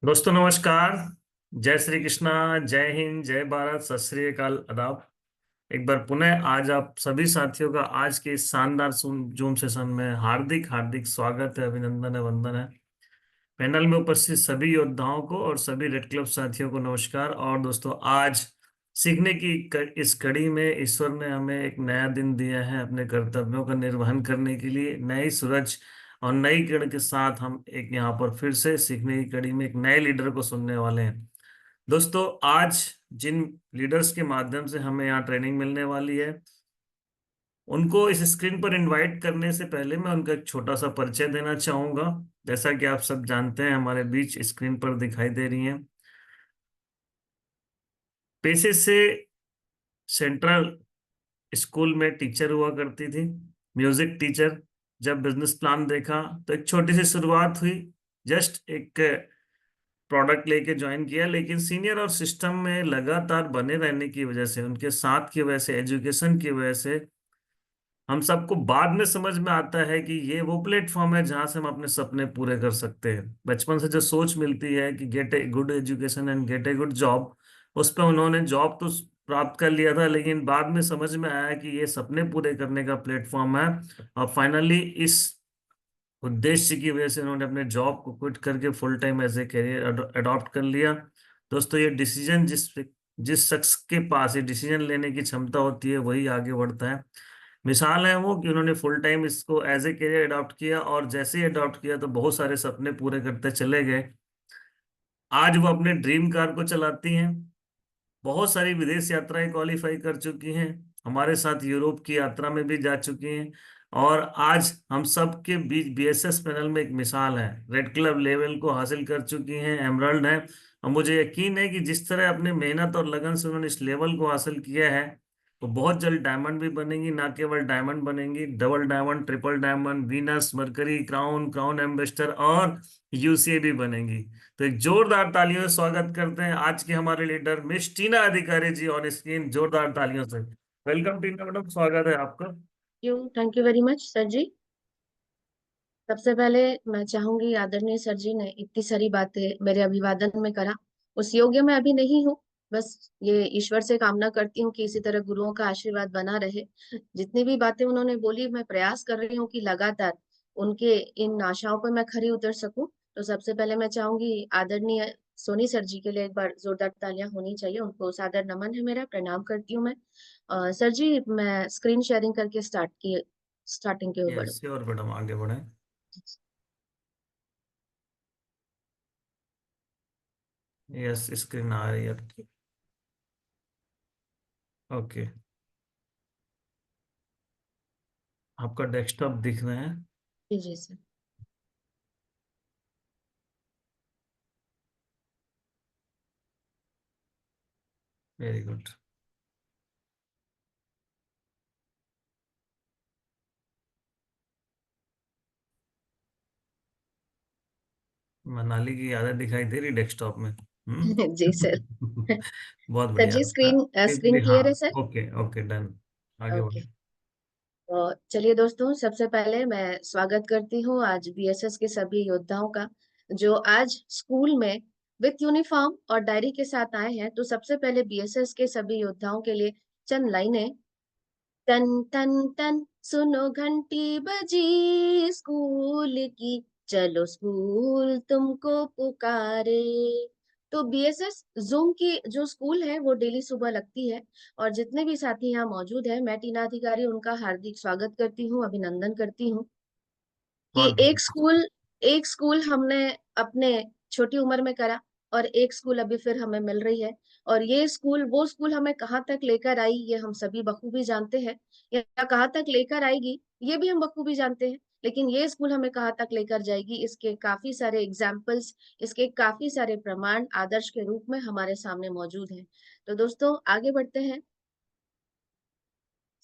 दोस्तों नमस्कार। जय श्री कृष्णा। जय हिंद, जय भारत, सत श्री अकाल, आदाब। एक बार पुनः आज आप सभी साथियों का आज के इस शानदार जूम सेशन में हार्दिक हार्दिक स्वागत है, अभिनंदन है, वंदन है। पैनल में उपस्थित सभी योद्धाओं को और सभी रेड क्लब साथियों को नमस्कार। और दोस्तों, आज सीखने की इस कड़ी में ईश्वर ने हमें एक नया दिन दिया है अपने कर्तव्यों का निर्वहन करने के लिए। नई सूरज और नई किरण के साथ हम एक यहाँ पर फिर से सीखने की कड़ी में एक नए लीडर को सुनने वाले हैं। दोस्तों, आज जिन लीडर्स के माध्यम से हमें यहाँ ट्रेनिंग मिलने वाली है, उनको इस स्क्रीन पर इनवाइट करने से पहले मैं उनका एक छोटा सा परिचय देना चाहूंगा। जैसा कि आप सब जानते हैं, हमारे बीच स्क्रीन पर दिखाई दे रही हैं। पेशे से सेंट्रल स्कूल में टीचर हुआ करती थी, म्यूजिक टीचर। जब बिजनेस प्लान देखा तो एक छोटी सी शुरुआत हुई, जस्ट एक प्रोडक्ट लेके ज्वाइन किया। लेकिन सीनियर और सिस्टम में लगातार बने रहने की वजह से, उनके साथ की वजह से, एजुकेशन की वजह से हम सबको बाद में समझ में आता है कि ये वो प्लेटफॉर्म है जहां से हम अपने सपने पूरे कर सकते हैं। बचपन से जो सोच मिलती है कि gate a good education and gate a good job, उस पर उन्होंने जॉब तो प्राप्त कर लिया था, लेकिन बाद में समझ में आया कि ये सपने पूरे करने का प्लेटफॉर्म है। और फाइनली इस उद्देश्य की वजह से उन्होंने अपने जॉब को क्विट करके full time as a career adopt कर लिया। दोस्तों, ये डिसीजन जिस जिस शख्स के पास ये डिसीजन लेने की क्षमता होती है, वही आगे बढ़ता है। मिसाल है वो कि उन्होंने फुल टाइम इसको एज ए करियर अडॉप्ट किया, और जैसे ही अडॉप्ट किया तो बहुत सारे सपने पूरे करते चले गए। आज वो अपने ड्रीम कार को चलाती हैं, बहुत सारी विदेश यात्राएं क्वालिफाई कर चुकी हैं, हमारे साथ यूरोप की यात्रा में भी जा चुकी हैं। और आज हम सब के बीच बीएसएस पैनल में एक मिसाल है, रेड क्लब लेवल को हासिल कर चुकी हैं, एमरल्ड है। और मुझे यकीन है कि जिस तरह अपने मेहनत और लगन से उन्होंने इस लेवल को हासिल किया है, वो बहुत जल्द डायमंड भी बनेंगी। ना केवल डायमंड बनेंगी, double diamond, triple diamond, Venus, mercury, crown, crown ambassador और यूसीए भी बनेंगी। तो एक जोरदार तालियों से स्वागत करते हैं आज के हमारे लीडर मिस टीना अधिकारी जी ऑन स्क्रीन। जोरदार तालियों से वेलकम टीना मैडम, स्वागत है आपका। Thank you very much sir ji. सबसे पहले मैं चाहूंगी, आदरणीय सर जी ने इतनी सारी बातें मेरे अभिवादन में करा, उस योग्य मैं अभी नहीं हूँ। बस ये ईश्वर से कामना करती हूँ कि इसी तरह गुरुओं का आशीर्वाद बना रहे। जितनी भी बातें उन्होंने बोली, मैं प्रयास कर रही हूँ कि लगातार उनके इन आशाओं पर मैं खरी उतर सकूं। तो सबसे पहले मैं चाहूंगी, आदरणीय सोनी सर जी के लिए एक बार जोरदार तालियां होनी चाहिए। उनको सादर नमन है मेरा, प्रणाम करती हूँ मैं। सर जी, मैं स्क्रीन शेयरिंग करके स्टार्टिंग के ऊपर। यस और मैडम, आगे बढ़े। यस, स्क्रीन आ रही है आपकी। ओके, आपका डेस्कटॉप दिख रहे हैं। जी जी सर। Very good. मनाली की यादें दिखाई दे रही डेस्कटॉप में। जी सर। बहुत सर बढ़िया। जी, हाँ, स्क्रीन हाँ। क्लियर है सर? Okay okay, done. आगे ओके। बढ़े। तो चलिए दोस्तों, सबसे पहले मैं स्वागत करती हूँ आज बीएसएस के सभी योद्धाओं का, जो आज स्कूल में विथ यूनिफॉर्म और डायरी के साथ आए हैं। तो सबसे पहले बीएसएस के सभी योद्धाओं के लिए चंद लाइनें। टन टन टन, सुनो घंटी बजी स्कूल की, चलो स्कूल तुमको पुकारे। तो बीएसएस जूम की जो स्कूल है वो डेली सुबह लगती है। और जितने भी साथी यहाँ मौजूद हैं, मैं टीना अधिकारी उनका हार्दिक स्वागत करती हूँ, अभिनंदन करती हूँ कि बहुत बढ़िया। एक स्कूल हमने अपने छोटी उम्र में करा, और एक स्कूल अभी फिर हमें मिल रही है। और ये स्कूल, वो स्कूल हमें कहाँ तक लेकर आई ये हम सभी बखूबी जानते हैं, या कहाँ तक लेकर आएगी ये भी हम बखूबी जानते हैं। लेकिन ये स्कूल हमें कहाँ तक लेकर जाएगी, इसके काफी सारे एग्जाम्पल्स, इसके काफी सारे प्रमाण आदर्श के रूप में हमारे सामने मौजूद हैं। तो दोस्तों, आगे बढ़ते हैं।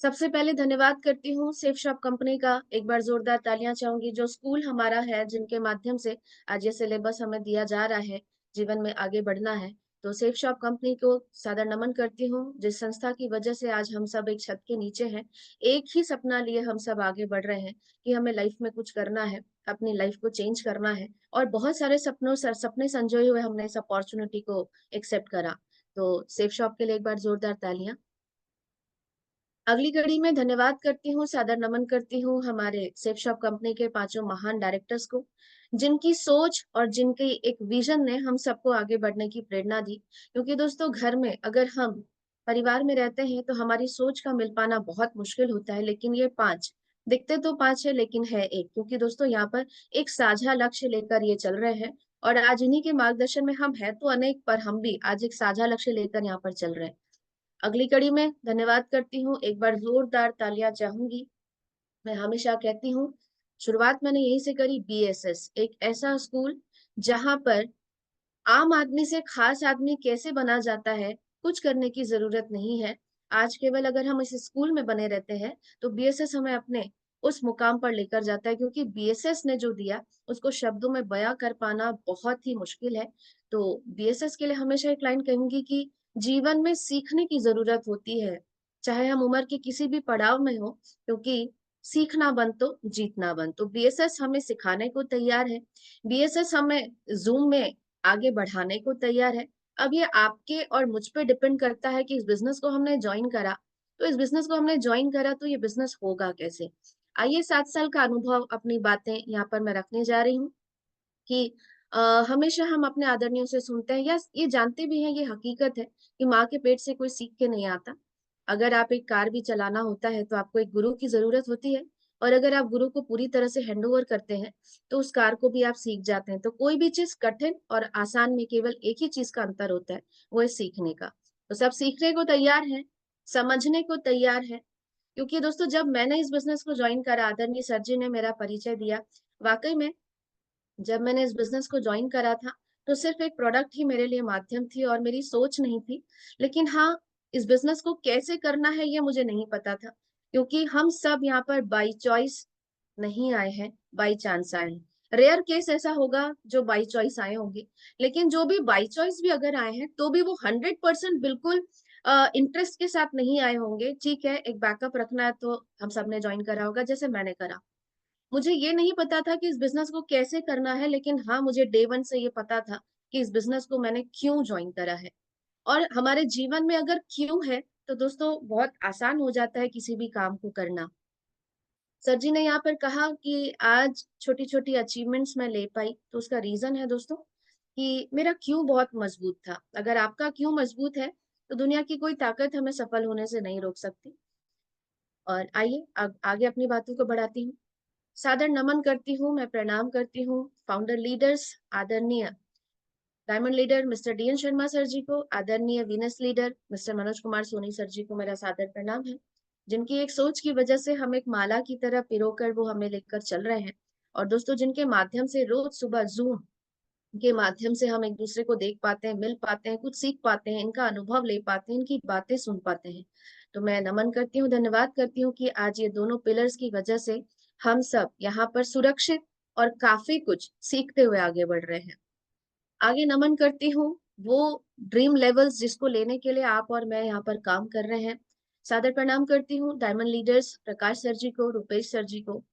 सबसे पहले धन्यवाद करती हूँ सेफ शॉप कंपनी का, एक बार जोरदार तालियां चाहूंगी। जो स्कूल हमारा है, जिनके माध्यम से आज ये सिलेबस हमें दिया जा रहा है, जीवन में आगे बढ़ना है। तो सेफ शॉप कंपनी को सादर नमन करती हूँ, जिस संस्था की वजह से आज हम सब एक छत के नीचे हैं। एक ही सपना लिए हम सब आगे बढ़ रहे हैं कि हमें लाइफ में कुछ करना है, अपनी लाइफ को चेंज करना है, और बहुत सारे सपने संजोए हुए हमने इस अपॉर्चुनिटी को एक्सेप्ट करा। तो सेफ शॉप के लिए एक बार जोरदार तालियां। अगली कड़ी में धन्यवाद करती हूँ, सादर नमन करती हूँ हमारे सेफ शॉप कंपनी के पांचों महान डायरेक्टर्स को, जिनकी सोच और जिनकी एक विजन ने हम सबको आगे बढ़ने की प्रेरणा दी। क्योंकि दोस्तों, घर में अगर हम परिवार में रहते हैं तो हमारी सोच का मिल पाना बहुत मुश्किल होता है, लेकिन ये पांच दिखते तो पांच है लेकिन है एक, क्योंकि दोस्तों यहाँ पर एक साझा लक्ष्य लेकर ये चल रहे हैं। और आज इन्हीं के मार्गदर्शन में हम हैं तो अनेक, पर हम भी आज एक साझा लक्ष्य लेकर यहाँ पर चल रहे हैं। अगली कड़ी में धन्यवाद करती हूँ, एक बार जोरदार तालियां चाहूंगी। मैं हमेशा कहती हूँ, शुरुआत मैंने यहीं से करी। बीएसएस एक ऐसा स्कूल जहां पर आम आदमी से खास आदमी कैसे बना जाता है, कुछ करने की जरूरत नहीं है। आज केवल अगर हम इस स्कूल में बने रहते हैं तो बीएसएस हमें अपने उस मुकाम पर लेकर जाता है, क्योंकि बीएसएस ने जो दिया उसको शब्दों में बयां कर पाना बहुत ही मुश्किल है। तो बीएसएस के लिए हमेशा एक लाइन कहूंगी कि जीवन में सीखने की जरूरत होती है, चाहे हम उम्र के किसी भी पड़ाव में हो, क्योंकि सीखना बंद तो जीतना बंद। तो बीएसएस हमें सिखाने को तैयार है, बीएसएस हमें जूम में आगे बढ़ाने को तैयार है। अब ये आपके और मुझ पे डिपेंड करता है कि इस बिजनेस को हमने ज्वाइन करा, तो इस बिजनेस को हमने ज्वाइन करा तो ये बिजनेस होगा कैसे। आइए, 7 साल का अनुभव, अपनी बातें यहाँ पर मैं रखने जा रही हूँ कि हमेशा हम अपने आदरणीयों से सुनते हैं या ये जानते भी हैं, ये हकीकत है कि माँ के पेट से कोई सीख के नहीं आता। अगर आप एक कार भी चलाना होता है तो आपको एक गुरु की जरूरत होती है, और अगर आप गुरु को पूरी तरह से हैंड ओवर करते हैं तो उस कार को भी आप सीख जाते हैं। तो कोई भी चीज कठिन और आसान में केवल एक ही चीज का अंतर होता है, वो है सीखने का। तो सब सीखने को तैयार है, समझने को तैयार है। क्योंकि दोस्तों, जब मैंने इस बिजनेस को ज्वाइन करा, आदरणीय सर जी ने मेरा परिचय दिया। वाकई में जब मैंने इस बिजनेस को ज्वाइन करा था तो सिर्फ एक प्रोडक्ट ही मेरे लिए माध्यम थी और मेरी सोच नहीं थी। लेकिन हाँ, इस बिजनेस को कैसे करना है ये मुझे नहीं पता था, क्योंकि हम सब यहाँ पर बाई चॉइस नहीं आए हैं, बाई चांस आए हैं। रेयर केस ऐसा होगा जो बाई चॉइस आए होंगे, लेकिन जो भी बाई चॉइस भी अगर आए हैं तो भी वो 100% बिल्कुल इंटरेस्ट के साथ नहीं आए होंगे। ठीक है, एक बैकअप रखना है तो हम सब ने ज्वाइन करा होगा, जैसे मैंने करा। मुझे ये नहीं पता था कि इस बिजनेस को कैसे करना है, लेकिन हाँ, मुझे डे वन से ये पता था कि इस बिजनेस को मैंने क्यों ज्वाइन करा है। और हमारे जीवन में अगर क्यों है तो दोस्तों बहुत आसान हो जाता है किसी भी काम को करना। सर जी ने यहाँ पर कहा कि आज छोटी छोटी अचीवमेंट्स मैं ले पाई, तो उसका रीजन है दोस्तों कि मेरा क्यों बहुत मजबूत था। अगर आपका क्यों मजबूत है तो दुनिया की कोई ताकत हमें सफल होने से नहीं रोक सकती। और आइए आगे अपनी बातों को बढ़ाती हूँ। सादर नमन करती हूँ, मैं प्रणाम करती हूँ फाउंडर लीडर्स, आदरणीय diamond leader mister DN Sharma sir ji को, आदरणीय Venus leader mister Manoj Kumar Soni sir ji को मेरा सादर प्रणाम है, जिनकी एक सोच की वजह से हम एक माला की तरह पिरोकर वो हमें लेकर चल रहे हैं। और दोस्तों, जिनके माध्यम से रोज सुबह जूम के माध्यम से हम एक दूसरे को देख पाते हैं, मिल पाते हैं, कुछ सीख पाते हैं, इनका अनुभव ले पाते हैं, इनकी बातें सुन पाते हैं। तो मैं नमन करती हूँ, धन्यवाद करती हूँ कि आज ये दोनों पिलर्स की वजह से हम सब यहाँ पर सुरक्षित और काफी कुछ सीखते हुए आगे बढ़ रहे हैं। आगे नमन करती हूँ वो ड्रीम लेवल्स जिसको लेने के लिए आप और मैं यहाँ पर काम कर रहे हैं। सादर प्रणाम करती हूँ डायमंड लीडर्स प्रकाश सर जी को, रुपेश सर जी को,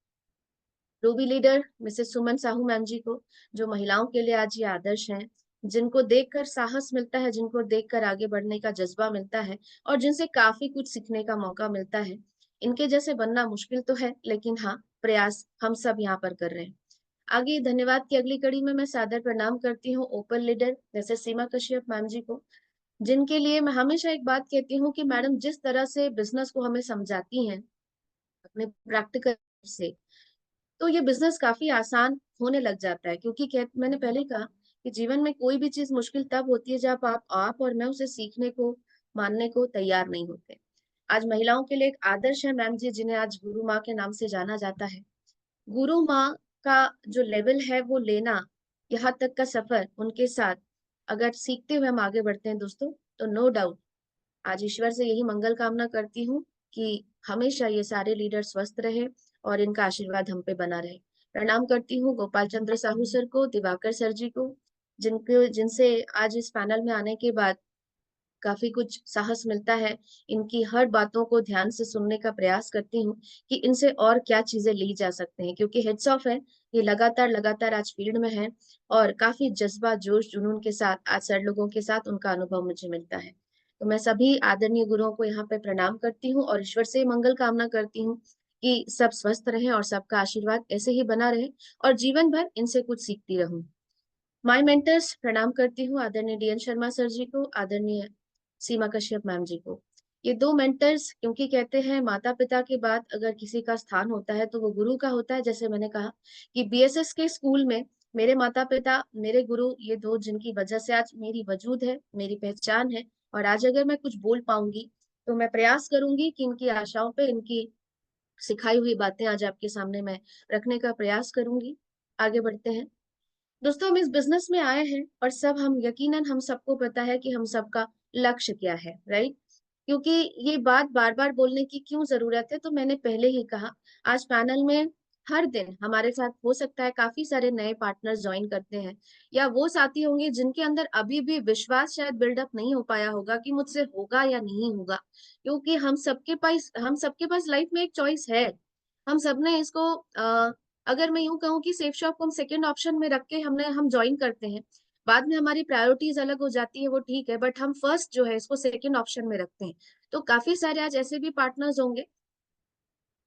रूबी लीडर मिसेस सुमन साहू मैम जी को, जो महिलाओं के लिए आज ये आदर्श हैं, जिनको देखकर साहस मिलता है, जिनको देखकर आगे बढ़ने का जज्बा मिलता है, और जिनसे काफी कुछ सीखने का मौका मिलता है। इनके जैसे बनना मुश्किल तो है, लेकिन हाँ, प्रयास हम सब यहाँ पर कर रहे हैं। आगे धन्यवाद की अगली कड़ी में मैं सादर प्रणाम करती हूँ ओपन लीडर जैसे सीमा कश्यप मैम जी को, जिनके लिए मैं हमेशा एक बात कहती हूँ कि मैडम जिस तरह से बिजनेस को हमें समझाती हैं अपने प्रैक्टिकल से, तो ये बिजनेस काफी आसान होने लग जाता है। क्योंकि मैंने पहले ही कहा कि जीवन में कोई भी चीज मुश्किल तब होती है जब आप और मैं उसे सीखने को, मानने को तैयार नहीं होते। आज महिलाओं के लिए एक आदर्श है मैम जी, जिन्हें आज गुरु माँ के नाम से जाना जाता है। गुरु माँ का जो लेवल है वो लेना, यहाँ तक का सफर उनके साथ अगर सीखते हुए हम आगे बढ़ते हैं दोस्तों, तो नो डाउट आज ईश्वर से यही मंगल कामना करती हूँ कि हमेशा ये सारे लीडर स्वस्थ रहे और इनका आशीर्वाद हम पे बना रहे। प्रणाम करती हूँ गोपाल चंद्र साहू सर को, दिवाकर सर जी को, जिनसे आज इस पैनल में आने के बाद काफी कुछ साहस मिलता है। इनकी हर बातों को ध्यान से सुनने का प्रयास करती हूँ कि इनसे और क्या चीजें ली जा सकते हैं, क्योंकि हेड्स ऑफ है, ये लगातार लगातार आज फील्ड में है और काफी जज्बा जोश जुनून के साथ आज सर लोगों के साथ उनका अनुभव मुझे मिलता है। तो मैं सभी आदरणीय गुरुओं को यहाँ पे प्रणाम करती हूँ और ईश्वर से मंगल कामना करती हूँ कि सब स्वस्थ रहें और सबका आशीर्वाद ऐसे ही बना रहे और जीवन भर इनसे कुछ सीखती रहूं। माय मेंटर्स प्रणाम करती हूँ आदरणीय डीएन शर्मा सर जी को, आदरणीय सीमा कश्यप मैम जी को। ये दो मेंटर्स, क्योंकि कहते हैं माता पिता के बाद अगर किसी का स्थान होता है तो वो गुरु का होता है। जैसे मैंने कहा कि बीएसएस के स्कूल में मेरे माता पिता, मेरे गुरु, ये दो जिनकी वजह से आज मेरी वजूद है, मेरी पहचान है और आज अगर मैं कुछ बोल पाऊंगी तो मैं प्रयास करूंगी कि इनकी आशाओं पे, इनकी सिखाई हुई बातें आज आपके सामने मैं रखने का प्रयास करूंगी। आगे बढ़ते हैं दोस्तों। हम इस बिजनेस में आए हैं और सब हम यकीनन हम सबको पता है कि हम सबका लक्ष्य क्या है, राइट? क्योंकि ये बात बार बार बोलने की क्यों जरूरत है, तो मैंने पहले ही कहा, आज पैनल में हर दिन हमारे साथ हो सकता है काफी सारे नए पार्टनर्स ज्वाइन करते हैं, या वो साथी होंगे जिनके अंदर अभी भी विश्वास शायद बिल्डअप नहीं हो पाया होगा कि मुझसे होगा या नहीं होगा। क्योंकि हम सबके पास लाइफ में एक चॉइस है। हम सबने इसको अगर मैं यूं कहूँ कि सेफ शॉप को हम सेकंड ऑप्शन में रख के हम ज्वाइन करते हैं, बाद में हमारी प्रायोरिटीज अलग हो जाती है, वो ठीक है, बट हम फर्स्ट जो है इसको सेकंड ऑप्शन में रखते हैं। तो काफी सारे आज ऐसे भी पार्टनर्स होंगे,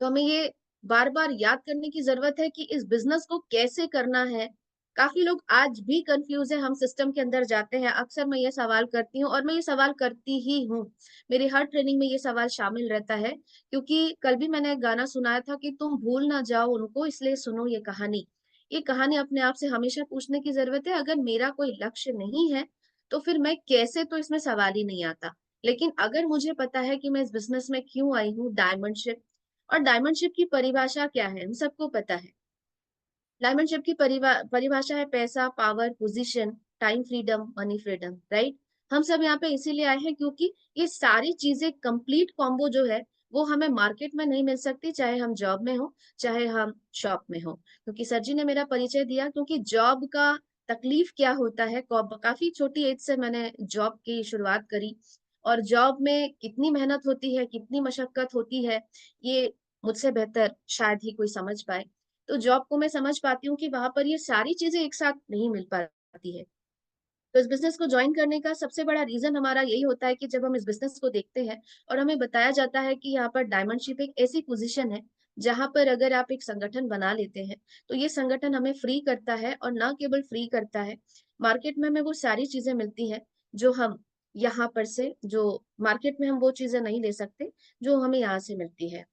तो हमें ये बार बार याद करने की जरूरत है कि इस बिजनेस को कैसे करना है। काफी लोग आज भी कंफ्यूज है, हम सिस्टम के अंदर जाते हैं, अक्सर मैं ये सवाल करती हूँ और मैं ये सवाल करती ही हूँ, मेरी हर ट्रेनिंग में ये सवाल शामिल रहता है। क्योंकि कल भी मैंने एक गाना सुनाया था कि तुम भूल ना जाओ उनको इसलिए सुनो ये कहानी। ये कहानी अपने आप से हमेशा पूछने की जरूरत है, अगर मेरा कोई लक्ष्य नहीं है तो फिर मैं कैसे, तो इसमें सवाल ही नहीं आता। लेकिन अगर मुझे पता है कि मैं इस बिजनेस में क्यों आई हूँ, डायमंडशिप, और डायमंडशिप की परिभाषा क्या है हम सबको पता है। डायमंडशिप की परिभाषा है पैसा, power, position, time freedom, money freedom, right? हम सब यहाँ पे इसीलिए आए हैं क्योंकि ये सारी चीजें कंप्लीट कॉम्बो जो है वो हमें मार्केट में नहीं मिल सकती, चाहे हम जॉब में हो चाहे हम शॉप में हो। क्योंकि सर जी ने मेरा परिचय दिया, क्योंकि जॉब का तकलीफ क्या होता है, काफी छोटी एज से मैंने जॉब की शुरुआत करी और जॉब में कितनी मेहनत होती है, कितनी मशक्कत होती है, ये मुझसे बेहतर शायद ही कोई समझ पाए। तो जॉब को मैं समझ पाती हूँ कि वहां पर ये सारी चीजें एक साथ नहीं मिल पाती है। तो इस बिजनेस को ज्वाइन करने का सबसे बड़ा रीजन हमारा यही होता है कि जब हम इस बिजनेस को देखते हैं और हमें बताया जाता है कि यहाँ पर डायमंडशिप एक ऐसी पोजीशन है जहां पर अगर आप एक संगठन बना लेते हैं तो ये संगठन हमें फ्री करता है, और ना केवल फ्री करता है, मार्केट में हमें वो सारी चीजें मिलती हैं जो हम यहाँ पर से, जो मार्केट में हम वो चीजें नहीं ले सकते जो हमें यहाँ से मिलती है।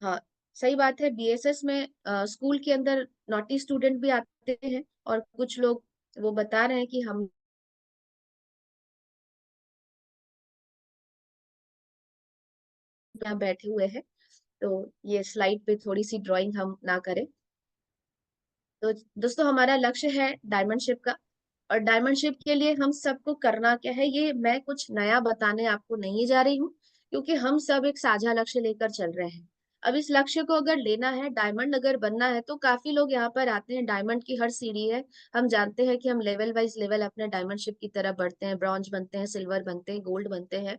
हाँ, सही बात है। बीएसएस में स्कूल के अंदर नॉटी स्टूडेंट भी आते हैं और कुछ लोग वो बता रहे हैं कि हम यहाँ बैठे हुए हैं, तो ये स्लाइड पे थोड़ी सी ड्राइंग हम ना करें। तो दोस्तों हमारा लक्ष्य है डायमंडशिप का, और डायमंडशिप के लिए हम सबको करना क्या है, ये मैं कुछ नया बताने आपको नहीं जा रही हूँ, क्योंकि हम सब एक साझा लक्ष्य लेकर चल रहे हैं। अब इस लक्ष्य को अगर लेना है, डायमंड अगर बनना है, तो काफी लोग यहाँ पर आते हैं, डायमंड की हर सीढ़ी है। हम जानते हैं कि हम लेवल वाइज लेवल अपने डायमंडशिप की तरफ बढ़ते हैं, ब्रॉन्ज बनते हैं, सिल्वर बनते हैं, गोल्ड बनते हैं।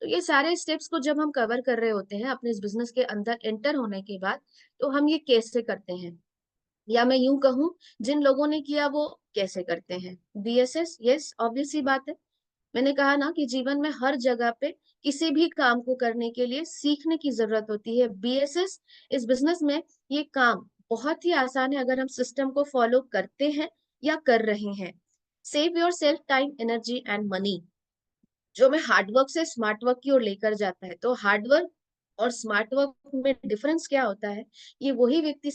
तो ये सारे स्टेप्स को जब हम कवर कर रहे होते हैं अपने इस बिजनेस के अंदर एंटर होने के बाद, तो हम ये कैसे करते हैं, या मैं यूं कहूं जिन लोगों ने किया वो कैसे करते हैं। बीएसएस, यस, ऑब्वियस सी बात है। मैंने कहा ना कि जीवन में हर जगह पे किसी भी काम को करने के लिए सीखने की जरूरत होती है। बीएसएस इस बिजनेस में ये काम बहुत ही आसान है अगर हम सिस्टम को फॉलो करते हैं या कर रहे हैं। Save your self time energy and money, जो हमें हार्डवर्क से स्मार्ट वर्क की ओर लेकर जाता है। तो हार्डवर्क और स्मार्ट वर्क में डिफरेंस क्या होता है, ये वही व्यक्ति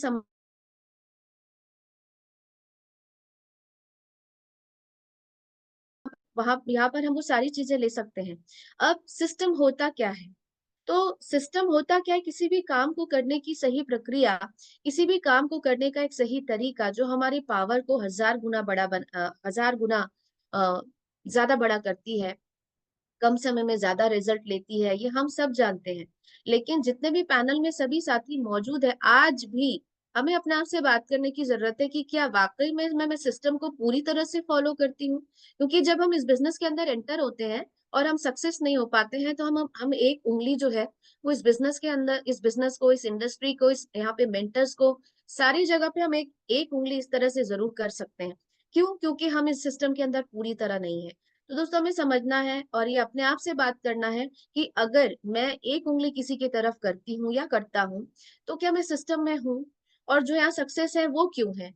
वहां यहाँ पर हम वो सारी चीजें ले सकते हैं। अब सिस्टम होता क्या है, तो सिस्टम होता क्या है, किसी भी काम को करने की सही प्रक्रिया, किसी भी काम को करने का एक सही तरीका जो हमारी पावर को हजार गुना ज्यादा बड़ा करती है, कम समय में ज्यादा रिजल्ट लेती है, ये हम सब जानते हैं। लेकिन जितने भी पैनल में सभी साथी मौजूद है, आज भी हमें अपने आप से बात करने की जरूरत है कि क्या वाकई में मैं सिस्टम को पूरी तरह से फॉलो करती हूँ। क्योंकि जब हम इस बिजनेस के अंदर एंटर होते हैं और हम सक्सेस नहीं हो पाते हैं, तो हम एक उंगली जो है वो इस बिजनेस के अंदर, इस बिजनेस को, इस इंडस्ट्री को, इस यहाँ पे मेंटर्स को, सारी जगह पे हम एक एक उंगली इस तरह से जरूर कर सकते हैं। क्यों? क्योंकि हम इस सिस्टम के अंदर पूरी तरह नहीं है। तो दोस्तों, हमें समझना है और ये अपने आप से बात करना है कि अगर मैं एक उंगली किसी की तरफ करती हूँ या करता हूँ, तो क्या मैं सिस्टम में हूँ? और जो यहाँ सक्सेस है वो क्यों है?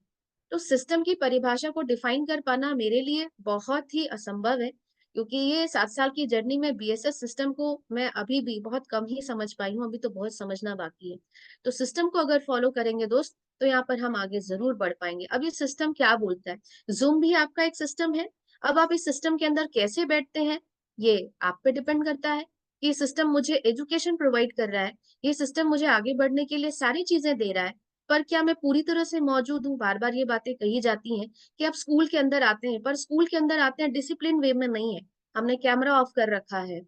तो सिस्टम की परिभाषा को डिफाइन कर पाना मेरे लिए बहुत ही असंभव है, क्योंकि ये 7 साल की जर्नी में बीएसएस सिस्टम को मैं अभी भी बहुत कम ही समझ पाई हूँ, अभी तो बहुत समझना बाकी है। तो सिस्टम को अगर फॉलो करेंगे दोस्त, तो यहाँ पर हम आगे जरूर बढ़ पाएंगे। अब ये सिस्टम क्या बोलता है? जूम भी आपका एक सिस्टम है। अब आप इस सिस्टम के अंदर कैसे बैठते हैं, ये आप पे डिपेंड करता है। ये सिस्टम मुझे एजुकेशन प्रोवाइड कर रहा है, ये सिस्टम मुझे आगे बढ़ने के लिए सारी चीजें दे रहा है, पर क्या मैं पूरी तरह से मौजूद हूँ? बार बार ये बातें कही जाती हैं कि आप स्कूल के अंदर आते हैं, पर स्कूल के अंदर आते हैं डिसिप्लिन वे में नहीं है। हमने कैमरा ऑफ कर रखा है,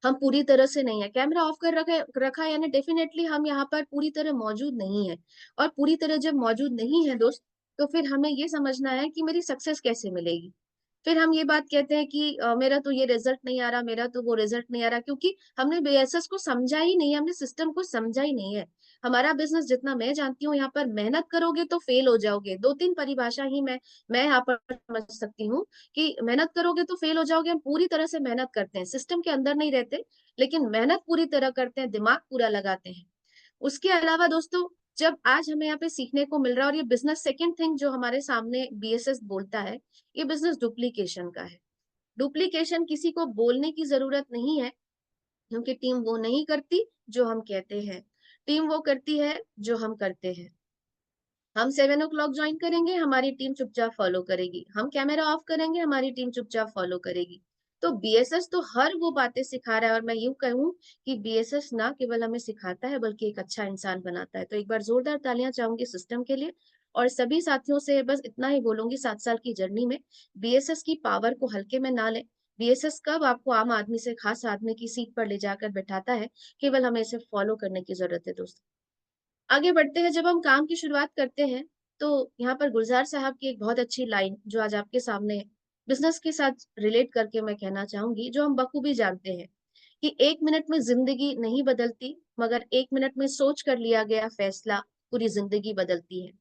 हम पूरी तरह से नहीं है। कैमरा ऑफ कर रखा है यानी डेफिनेटली हम यहाँ पर पूरी तरह मौजूद नहीं है। और पूरी तरह जब मौजूद नहीं है दोस्त, तो फिर हमें ये समझना है कि मेरी सक्सेस कैसे मिलेगी। फिर हम ये बात कहते हैं कि मेरा तो ये रिजल्ट नहीं आ रहा, मेरा तो वो रिजल्ट नहीं आ रहा, क्योंकि हमने बीएसएस को समझा ही नहीं है, हमने सिस्टम को समझा ही नहीं है। हमारा बिजनेस, जितना मैं जानती हूँ, यहाँ पर मेहनत करोगे तो फेल हो जाओगे। 2-3 परिभाषा ही मैं यहाँ पर समझ सकती हूँ कि मेहनत करोगे तो फेल हो जाओगे। हम पूरी तरह से मेहनत करते हैं, सिस्टम के अंदर नहीं रहते, लेकिन मेहनत पूरी तरह करते हैं, दिमाग पूरा लगाते हैं। उसके अलावा दोस्तों, जब आज हमें यहाँ पे सीखने को मिल रहा है, और ये बिजनेस सेकंड थिंग जो हमारे सामने बीएसएस बोलता है, ये बिजनेस डुप्लीकेशन का है। डुप्लीकेशन किसी को बोलने की जरूरत नहीं है, क्योंकि टीम वो नहीं करती जो हम कहते हैं, टीम वो करती है जो हम करते हैं। हम 7 o'clock ज्वाइन करेंगे, हमारी टीम चुपचाप फॉलो करेगी। हम कैमरा ऑफ करेंगे, हमारी टीम चुपचाप फॉलो करेगी। तो बीएसएस तो हर वो बातें सिखा रहा है, और मैं यूं कहूं कि बीएसएस ना केवल हमें सिखाता है, बल्कि एक अच्छा इंसान बनाता है। तो एक बार जोरदार तालियां चाहूंगी सिस्टम के लिए। और सभी साथियों से बस इतना ही बोलूंगी, 7 साल की जर्नी में बीएसएस की पावर को हल्के में ना लें। बीएसएस कब आपको आम आदमी से खास आदमी की सीट पर ले जाकर बैठाता है, केवल हमें इसे फॉलो करने की जरूरत है दोस्तों। आगे बढ़ते हैं। जब हम काम की शुरुआत करते हैं, तो यहाँ पर गुलजार साहब की एक बहुत अच्छी लाइन जो आज आपके सामने बिजनेस के साथ रिलेट करके मैं कहना चाहूंगी, जो हम बखूबी जानते हैं कि 1 मिनट में जिंदगी नहीं बदलती, मगर 1 मिनट में सोच कर लिया गया फैसला पूरी जिंदगी बदलती है।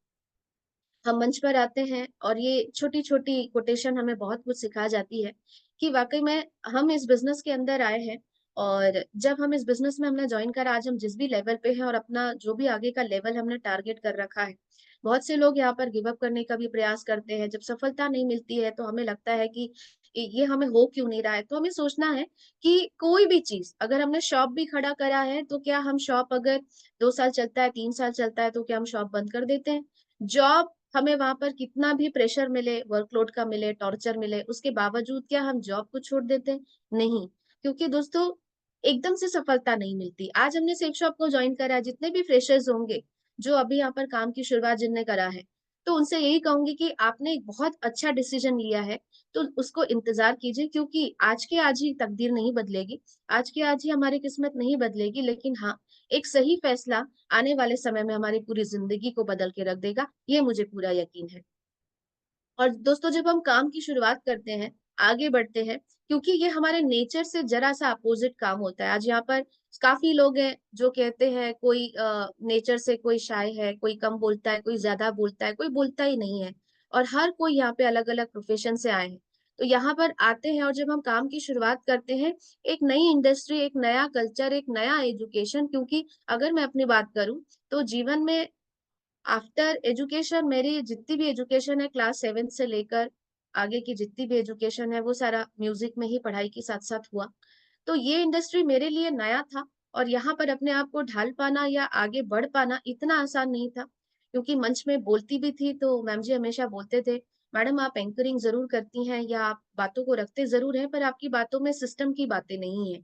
हम मंच पर आते हैं और ये छोटी छोटी कोटेशन हमें बहुत कुछ सिखा जाती है कि वाकई में हम इस बिजनेस के अंदर आए हैं। और जब हम इस बिजनेस में हमने ज्वाइन करा, आज हम जिस भी लेवल पे हैं और अपना जो भी आगे का लेवल हमने टारगेट कर रखा है, बहुत से लोग यहाँ पर गिव अप करने का भी प्रयास करते हैं। जब सफलता नहीं मिलती है, तो हमें लगता है कि ये हमें हो क्यों नहीं रहा है। तो हमें सोचना है कि कोई भी चीज, अगर हमने शॉप भी खड़ा करा है, तो क्या हम शॉप अगर 2 साल चलता है, 3 साल चलता है, तो क्या हम शॉप बंद कर देते हैं? जॉब, हमें वहां पर कितना भी प्रेशर मिले, वर्कलोड का मिले, टॉर्चर मिले, उसके बावजूद क्या हम जॉब को छोड़ देते हैं? नहीं। क्योंकि दोस्तों, एकदम से सफलता नहीं मिलती। आज हमने सेफ शॉप को ज्वाइन करा है, जितने भी फ्रेशर्स होंगे जो अभी यहाँ पर काम की शुरुआत जिनने करा है, तो उनसे यही कहूंगी कि आपने एक बहुत अच्छा डिसीजन लिया है, तो उसको इंतजार कीजिए। क्योंकि आज के आज ही तकदीर नहीं बदलेगी, आज के आज ही हमारी किस्मत नहीं बदलेगी, लेकिन हाँ, एक सही फैसला आने वाले समय में हमारी पूरी जिंदगी को बदल के रख देगा, ये मुझे पूरा यकीन है। और दोस्तों, जब हम काम की शुरुआत करते हैं, आगे बढ़ते हैं, क्योंकि ये हमारे नेचर से जरा सा अपोजिट काम होता है। आज यहाँ पर काफी लोग हैं जो कहते हैं कोई नेचर से कोई शाय है, कोई कम बोलता है, कोई ज्यादा बोलता है, कोई बोलता ही नहीं है। और हर कोई यहाँ पे अलग अलग प्रोफेशन से आए हैं। तो यहाँ पर आते हैं, और जब हम काम की शुरुआत करते हैं, एक नई इंडस्ट्री, एक नया कल्चर, एक नया एजुकेशन, क्योंकि अगर मैं अपनी बात करूं, तो जीवन में आफ्टर एजुकेशन, मेरी जितनी भी एजुकेशन है क्लास 7 से लेकर आगे की जितनी भी एजुकेशन है, वो सारा म्यूजिक में ही पढ़ाई के साथ साथ हुआ। तो ये इंडस्ट्री मेरे लिए नया था, और यहाँ पर अपने आप को ढाल पाना या आगे बढ़ पाना इतना आसान नहीं था। क्योंकि मंच में बोलती भी थी, तो मैम जी हमेशा बोलते थे, मैडम आप एंकरिंग जरूर करती हैं या आप बातों को रखते जरूर हैं, पर आपकी बातों में सिस्टम की बातें नहीं है।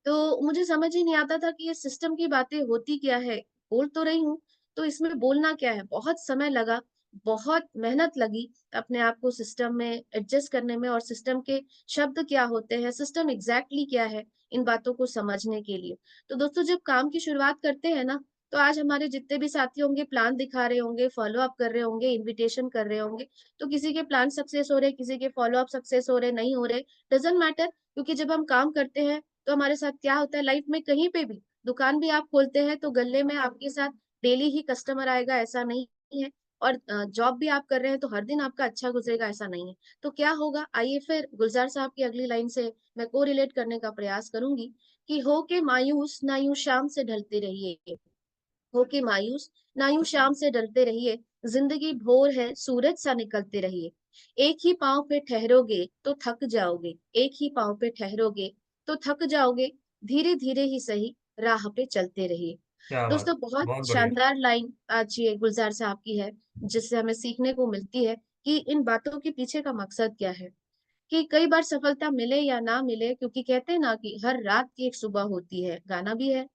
तो मुझे समझ ही नहीं आता था कि ये सिस्टम की बातें होती क्या है। बोल तो रही हूँ, तो इसमें बोलना क्या है? बहुत समय लगा, बहुत मेहनत लगी अपने आप को सिस्टम में एडजस्ट करने में, और सिस्टम के शब्द क्या होते हैं, सिस्टम एग्जैक्टली क्या है, इन बातों को समझने के लिए। तो दोस्तों, जब काम की शुरुआत करते हैं ना, तो आज हमारे जितने भी साथी होंगे प्लान दिखा रहे होंगे, फॉलो अप कर रहे होंगे, इनविटेशन कर रहे होंगे, तो किसी के प्लान सक्सेस हो रहे, किसी के फॉलो अप सक्सेस हो रहे, नहीं हो रहे, डजेंट मैटर। क्योंकि जब हम काम करते हैं तो हमारे साथ क्या होता है लाइफ में, कहीं पे भी दुकान भी आप खोलते हैं तो गले में आपके साथ डेली ही कस्टमर आएगा, ऐसा नहीं है। और जॉब भी आप कर रहे हैं तो हर दिन आपका अच्छा गुजरेगा, ऐसा नहीं है। तो क्या होगा, आइए फिर गुलजार साहब की अगली लाइन से मैं को रिलेट करने का प्रयास करूंगी कि हो के मायूस ना यूं शाम से ढलते रहिए, हो के मायूस ना यूं शाम से डरते रहिए, जिंदगी भोर है सूरज सा निकलते रहिए। एक ही पांव पे ठहरोगे तो थक जाओगे, एक ही पांव पे ठहरोगे तो थक जाओगे, धीरे धीरे ही सही राह पे चलते रहिए। क्या बात, दोस्तों बहुत बहुत बढ़िया। शानदार लाइन आज ये गुलजार साहब की है, जिससे हमें सीखने को मिलती है कि इन बातों के पीछे का मकसद क्या है। कि कई बार सफलता मिले या ना मिले, क्योंकि कहते हैं ना कि हर रात की एक सुबह होती है, गाना भी है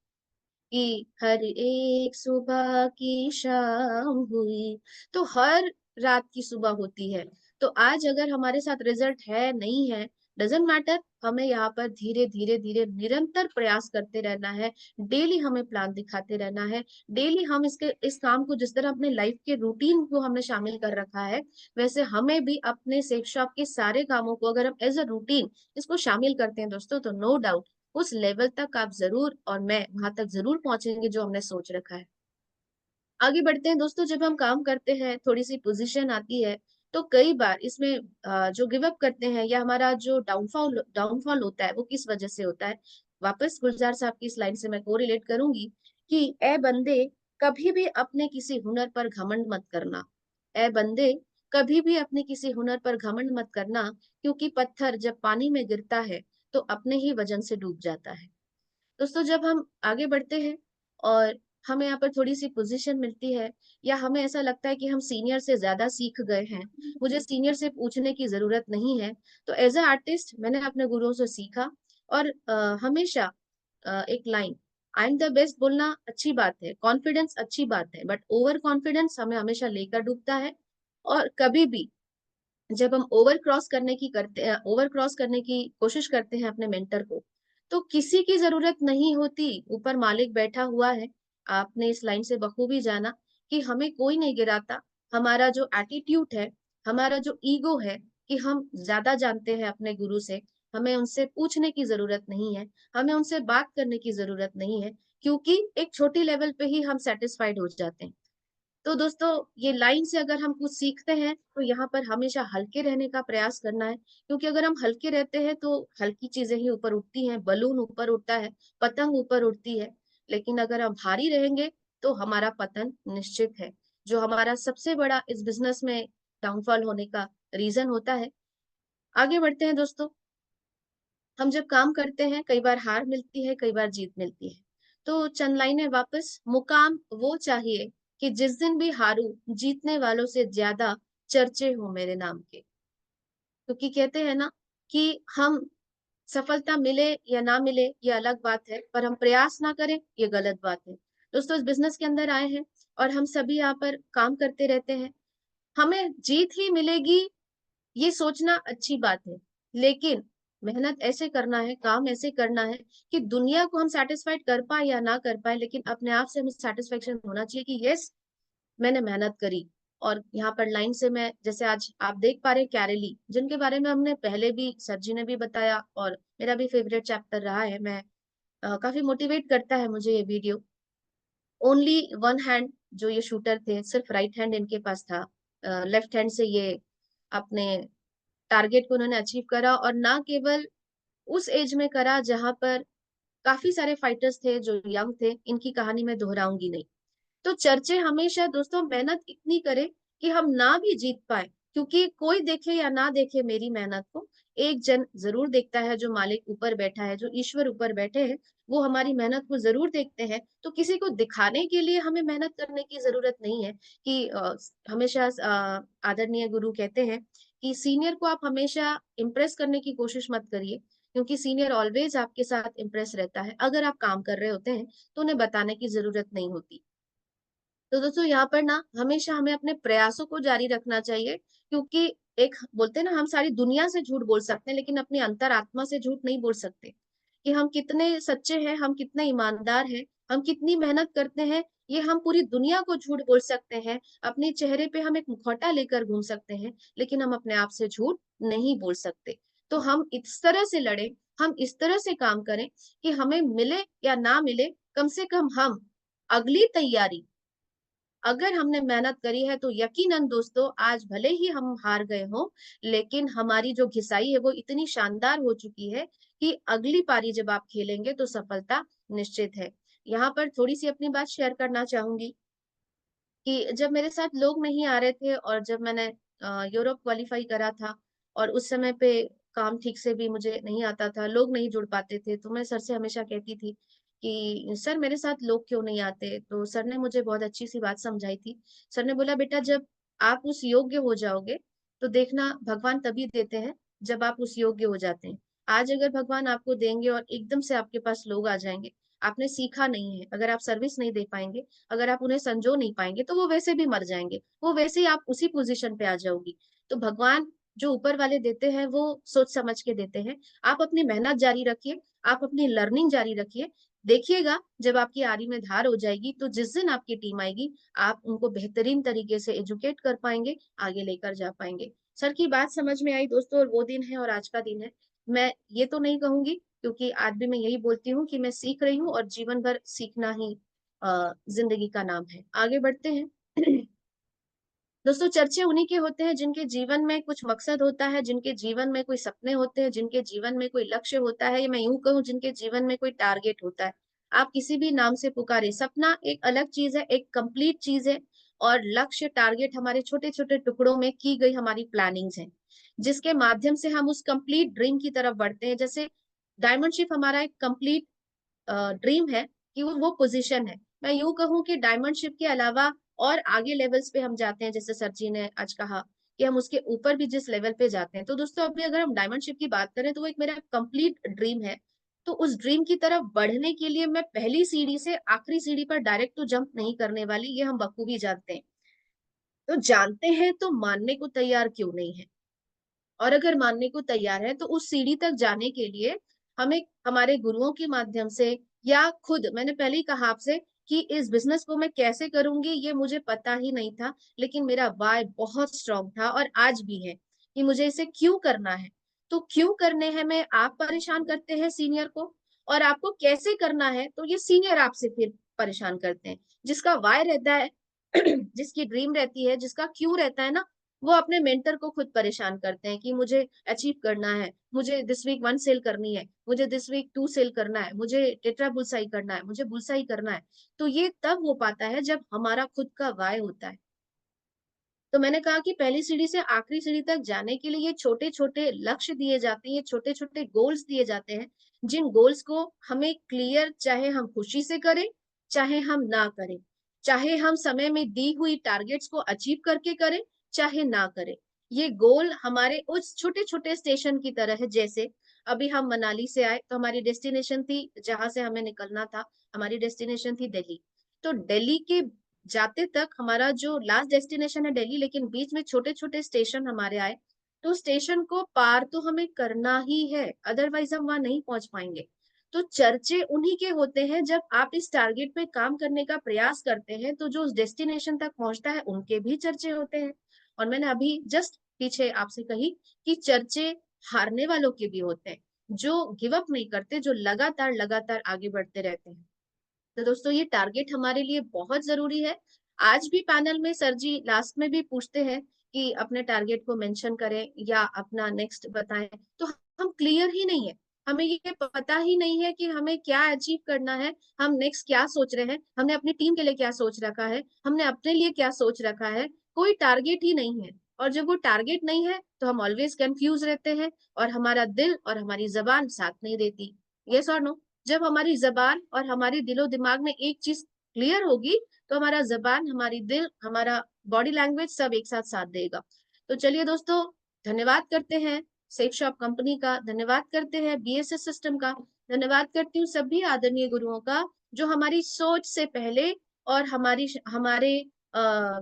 कि हर एक सुबह की शाम हुई। तो हर रात की सुबह होती है। तो आज अगर हमारे साथ रिजल्ट है नहीं है, डजेंट मैटर, हमें यहाँ पर धीरे धीरे धीरे निरंतर प्रयास करते रहना है। डेली हमें प्लान दिखाते रहना है। डेली हम इस काम को जिस तरह अपने लाइफ के रूटीन को हमने शामिल कर रखा है, वैसे हमें भी अपने सेफ शॉप के सारे कामों को अगर हम एज अ रूटीन इसको शामिल करते हैं दोस्तों, तो नो डाउट उस लेवल तक आप जरूर और मैं वहां तक जरूर पहुंचेंगे जो हमने सोच रखा है। आगे बढ़ते हैं दोस्तों, जब हम काम करते हैं थोड़ी सी पोजीशन आती है, तो कई बार इसमें जो गिव अप करते हैं या हमारा जो डाउनफॉल डाउनफॉल होता है वो किस वजह से होता है। वापस गुलजार साहब की इस लाइन से मैं कोरिलेट करूंगी कि ए बंदे, कभी भी अपने किसी हुनर पर घमंड मत करना। ए बंदे, कभी भी अपने किसी हुनर पर घमंड मत करना, क्योंकि पत्थर जब पानी में गिरता है तो अपने ही वजन से डूब जाता है। दोस्तों जब हम आगे बढ़ते हैं और हमें यहाँ पर थोड़ी सी पोजीशन मिलती है, या हमें ऐसा लगता है कि हम सीनियर से ज्यादा सीख गए हैं, मुझे सीनियर से पूछने की जरूरत नहीं है, तो एज अ आर्टिस्ट मैंने अपने गुरुओं से सीखा। और हमेशा एक line, I am the best बोलना अच्छी बात है, कॉन्फिडेंस अच्छी बात है, बट ओवर कॉन्फिडेंस हमें हमेशा लेकर डूबता है। और कभी भी जब हम ओवर क्रॉस करने की कोशिश करते हैं अपने मेंटर को, तो किसी की जरूरत नहीं होती, ऊपर मालिक बैठा हुआ है। आपने इस लाइन से बखूबी जाना कि हमें कोई नहीं गिराता। हमारा जो एटीट्यूड है, हमारा जो ईगो है कि हम ज्यादा जानते हैं अपने गुरु से, हमें उनसे पूछने की जरूरत नहीं है, हमें उनसे बात करने की जरूरत नहीं है, क्योंकि एक छोटी लेवल पे ही हम सेटिस्फाइड हो जाते हैं। तो दोस्तों ये लाइन से अगर हम कुछ सीखते हैं तो यहाँ पर हमेशा हल्के रहने का प्रयास करना है, क्योंकि अगर हम हल्के रहते हैं तो हल्की चीजें ही ऊपर उठती हैं, बलून ऊपर उठता है, पतंग ऊपर उड़ती है। लेकिन अगर हम भारी रहेंगे तो हमारा पतन निश्चित है, जो हमारा सबसे बड़ा इस बिजनेस में डाउनफॉल होने का रीजन होता है। आगे बढ़ते हैं दोस्तों, हम जब काम करते हैं कई बार हार मिलती है, कई बार जीत मिलती है। तो चंद लाइनें वापस, मुकाम वो चाहिए कि जिस दिन भी हारूं, जीतने वालों से ज्यादा चर्चे हो मेरे नाम के। क्योंकि कहते हैं ना कि हम सफलता मिले या ना मिले ये अलग बात है, पर हम प्रयास ना करें ये गलत बात है। दोस्तों इस बिजनेस के अंदर आए हैं और हम सभी यहाँ पर काम करते रहते हैं, हमें जीत ही मिलेगी ये सोचना अच्छी बात है, लेकिन मेहनत ऐसे करना है, काम ऐसे करना है कि दुनिया को हम सेटिस्फाइड कर पाए या ना कर पाए, लेकिन अपने आप से हमें सेटिस्फेक्शन होना चाहिए कि यस मैंने मेहनत करी। और यहाँ पर लाइन से मैं, जैसे आज आप देख पा रहे हैं कैरेली, जिनके बारे में हमने पहले भी सर जी ने भी बताया और मेरा भी फेवरेट चैप्टर रहा है, मैं काफी मोटिवेट करता है मुझे ये वीडियो। ओनली वन हैंड, जो ये शूटर थे सिर्फ राइट हैंड इनके पास था, लेफ्ट हैंड से ये अपने टारगेट को उन्होंने अचीव करा, और ना केवल उस एज में करा जहां पर काफी सारे फाइटर्स थे जो यंग थे, इनकी कहानी मैं दोहराऊंगी नहीं। तो चर्चे हमेशा दोस्तों मेहनत इतनी करे कि हम ना भी जीत पाए, क्योंकि कोई देखे या ना देखे मेरी मेहनत को, एक जन जरूर देखता है, जो मालिक ऊपर बैठा है, जो ईश्वर ऊपर बैठे हैं, वो हमारी मेहनत को जरूर देखते हैं। तो किसी को दिखाने के लिए हमें मेहनत करने की जरूरत नहीं है कि हमेशा आदरणीय गुरु कहते हैं कि सीनियर को आप हमेशा इम्प्रेस करने की कोशिश मत करिए, क्योंकि सीनियर ऑलवेज आपके साथ इम्प्रेस रहता है। अगर आप काम कर रहे होते हैं तो उन्हें बताने की जरूरत नहीं होती। तो दोस्तों यहाँ पर ना हमेशा हमें अपने प्रयासों को जारी रखना चाहिए, क्योंकि एक बोलते हैं ना, हम सारी दुनिया से झूठ बोल सकते हैं लेकिन अपनी अंतरात्मा से झूठ नहीं बोल सकते, कि हम कितने सच्चे हैं, हम कितने ईमानदार हैं, हम कितनी मेहनत करते हैं। ये हम पूरी दुनिया को झूठ बोल सकते हैं, अपने चेहरे पे हम एक मुखौटा लेकर घूम सकते हैं, लेकिन हम अपने आप से झूठ नहीं बोल सकते। तो हम इस तरह से लड़े, हम इस तरह से काम करें कि हमें मिले या ना मिले, कम से कम हम अगली तैयारी, अगर हमने मेहनत करी है तो यकीनन दोस्तों आज भले ही हम हार गए हों, लेकिन हमारी जो घिसाई है वो इतनी शानदार हो चुकी है कि अगली पारी जब आप खेलेंगे तो सफलता निश्चित है। यहाँ पर थोड़ी सी अपनी बात शेयर करना चाहूंगी कि जब मेरे साथ लोग नहीं आ रहे थे और जब मैंने यूरोप क्वालिफाई करा था और उस समय पे काम ठीक से भी मुझे नहीं आता था, लोग नहीं जुड़ पाते थे, तो मैं सर से हमेशा कहती थी कि सर मेरे साथ लोग क्यों नहीं आते? तो सर ने मुझे बहुत अच्छी सी बात समझाई थी। सर ने बोला बेटा जब आप उस योग्य हो जाओगे तो देखना भगवान तभी देते हैं जब आप उस योग्य हो जाते हैं। आज अगर भगवान आपको देंगे और एकदम से आपके पास लोग आ जाएंगे, आपने सीखा नहीं है, अगर आप सर्विस नहीं दे पाएंगे, अगर आप उन्हें संजो नहीं पाएंगे तो वो वैसे भी मर जाएंगे, वो वैसे ही आप उसी पोजीशन पे आ जाओगी। तो भगवान जो ऊपर वाले देते हैं वो सोच समझ के देते हैं। आप अपनी मेहनत जारी रखिए, आप अपनी लर्निंग जारी रखिए। देखिएगा जब आपकी आरी में धार हो जाएगी तो जिस दिन आपकी टीम आएगी आप उनको बेहतरीन तरीके से एजुकेट कर पाएंगे, आगे लेकर जा पाएंगे। सर की बात समझ में आई दोस्तों, और वो दिन है और आज का दिन है। मैं ये तो नहीं कहूंगी, क्योंकि आज भी मैं यही बोलती हूँ कि मैं सीख रही हूँ और जीवन भर सीखना ही जिंदगी का नाम है। आगे बढ़ते हैं। दोस्तों चर्चे उन्हीं के होते हैं जिनके जीवन में कुछ मकसद होता है, जिनके जीवन में कोई सपने होते हैं, जिनके जीवन में कोई लक्ष्य होता है, या मैं यूं कहूं जिनके जीवन में कोई टारगेट होता है। आप किसी भी नाम से पुकारे, सपना एक अलग चीज है, एक कंप्लीट चीज है, और लक्ष्य टारगेट हमारे छोटे छोटे टुकड़ों में की गई हमारी प्लानिंग्स हैं, जिसके माध्यम से हम उस कंप्लीट ड्रीम की तरफ बढ़ते हैं। जैसे डायमंड शिप हमारा एक कंप्लीट ड्रीम है कि वो पोजीशन है। मैं यूं कहूं कि डायमंड शिप के अलावा और आगे लेवल्स पे हम जाते हैं, जैसे सर जी ने आज कहा कि हम उसके ऊपर भी जिस लेवल पे जाते हैं। तो दोस्तों अभी अगर हम डायमंड शिप की बात करें तो वो एक मेरा कंप्लीट ड्रीम है। तो उस ड्रीम की तरफ बढ़ने के लिए मैं पहली सीढ़ी से आखिरी सीढ़ी पर डायरेक्ट तो जंप नहीं करने वाली, ये हम बखूबी जानते हैं। तो जानते हैं तो मानने को तैयार क्यों नहीं है? और अगर मानने को तैयार है तो उस सीढ़ी तक जाने के लिए हमें हमारे गुरुओं के माध्यम से, या खुद, मैंने पहले ही कहा आपसे कि इस बिजनेस को मैं कैसे करूंगी ये मुझे पता ही नहीं था, लेकिन मेरा वाय बहुत स्ट्रांग था और आज भी है कि मुझे इसे क्यों करना है। तो क्यों करने हैं में आप परेशान करते हैं सीनियर को, और आपको कैसे करना है तो ये सीनियर आपसे फिर परेशान करते हैं। जिसका वाय रहता है जिसकी ड्रीम रहती है, जिसका क्यों रहता है ना, वो अपने मेंटर को खुद परेशान करते हैं कि मुझे अचीव करना है, मुझे दिस वीक 1 सेल करनी है, मुझे दिस वीक 2 सेल करना है, मुझे टेट्रा बुलसाई करना है, मुझे बुलसाई करना है। तो ये तब हो पाता है जब हमारा खुद का वाय होता है। तो मैंने कहा कि पहली सीढ़ी से आखिरी सीढ़ी तक जाने के लिए ये छोटे छोटे लक्ष्य दिए जाते हैं, ये छोटे छोटे गोल्स दिए जाते हैं, जिन गोल्स को हमें क्लियर, चाहे हम खुशी से करें चाहे हम ना करें, चाहे हम समय में दी हुई टारगेट्स को अचीव करके करें चाहे ना करें, ये गोल हमारे उस छोटे छोटे स्टेशन की तरह है। जैसे अभी हम मनाली से आए तो हमारी डेस्टिनेशन थी, जहां से हमें निकलना था, हमारी डेस्टिनेशन थी दिल्ली। तो दिल्ली के जाते तक हमारा जो लास्ट डेस्टिनेशन है दिल्ली, लेकिन बीच में छोटे छोटे स्टेशन हमारे आए। तो स्टेशन को पार तो हमें करना ही है, अदरवाइज हम वहां नहीं पहुंच पाएंगे। तो चर्चे उन्हीं के होते हैं जब आप इस टारगेट पे काम करने का प्रयास करते हैं, तो जो उस डेस्टिनेशन तक पहुंचता है उनके भी चर्चे होते हैं। और मैंने अभी जस्ट पीछे आपसे कही कि चर्चे हारने वालों के भी होते हैं, जो गिव अप नहीं करते, जो लगातार लगातार आगे बढ़ते रहते हैं। तो दोस्तों ये टारगेट हमारे लिए बहुत जरूरी है। आज भी पैनल में सर जी लास्ट में भी पूछते हैं कि अपने टारगेट को मेंशन करें या अपना नेक्स्ट बताएं। तो हम क्लियर ही नहीं है, हमें ये पता ही नहीं है कि हमें क्या अचीव करना है, हम नेक्स्ट क्या सोच रहे हैं, हमने अपनी टीम के लिए क्या सोच रखा है, हमने अपने लिए क्या सोच रखा है, कोई टारगेट ही नहीं है। और जब वो टारगेट नहीं है तो हम ऑलवेज कंफ्यूज रहते हैं और हमारा दिल और हमारी जबान साथ नहीं देती। यस और नो? जब हमारी जबान और हमारे दिलो दिमाग में एक चीज क्लियर होगी तो हमारा जबान, हमारी दिल, हमारा बॉडी लैंग्वेज सब एक साथ साथ देगा। तो चलिए दोस्तों, धन्यवाद करते हैं सेफ शॉप कंपनी का, धन्यवाद करते हैं बीएसएस सिस्टम का, धन्यवाद करती हूँ सभी आदरणीय गुरुओं का जो हमारी सोच से पहले और आ,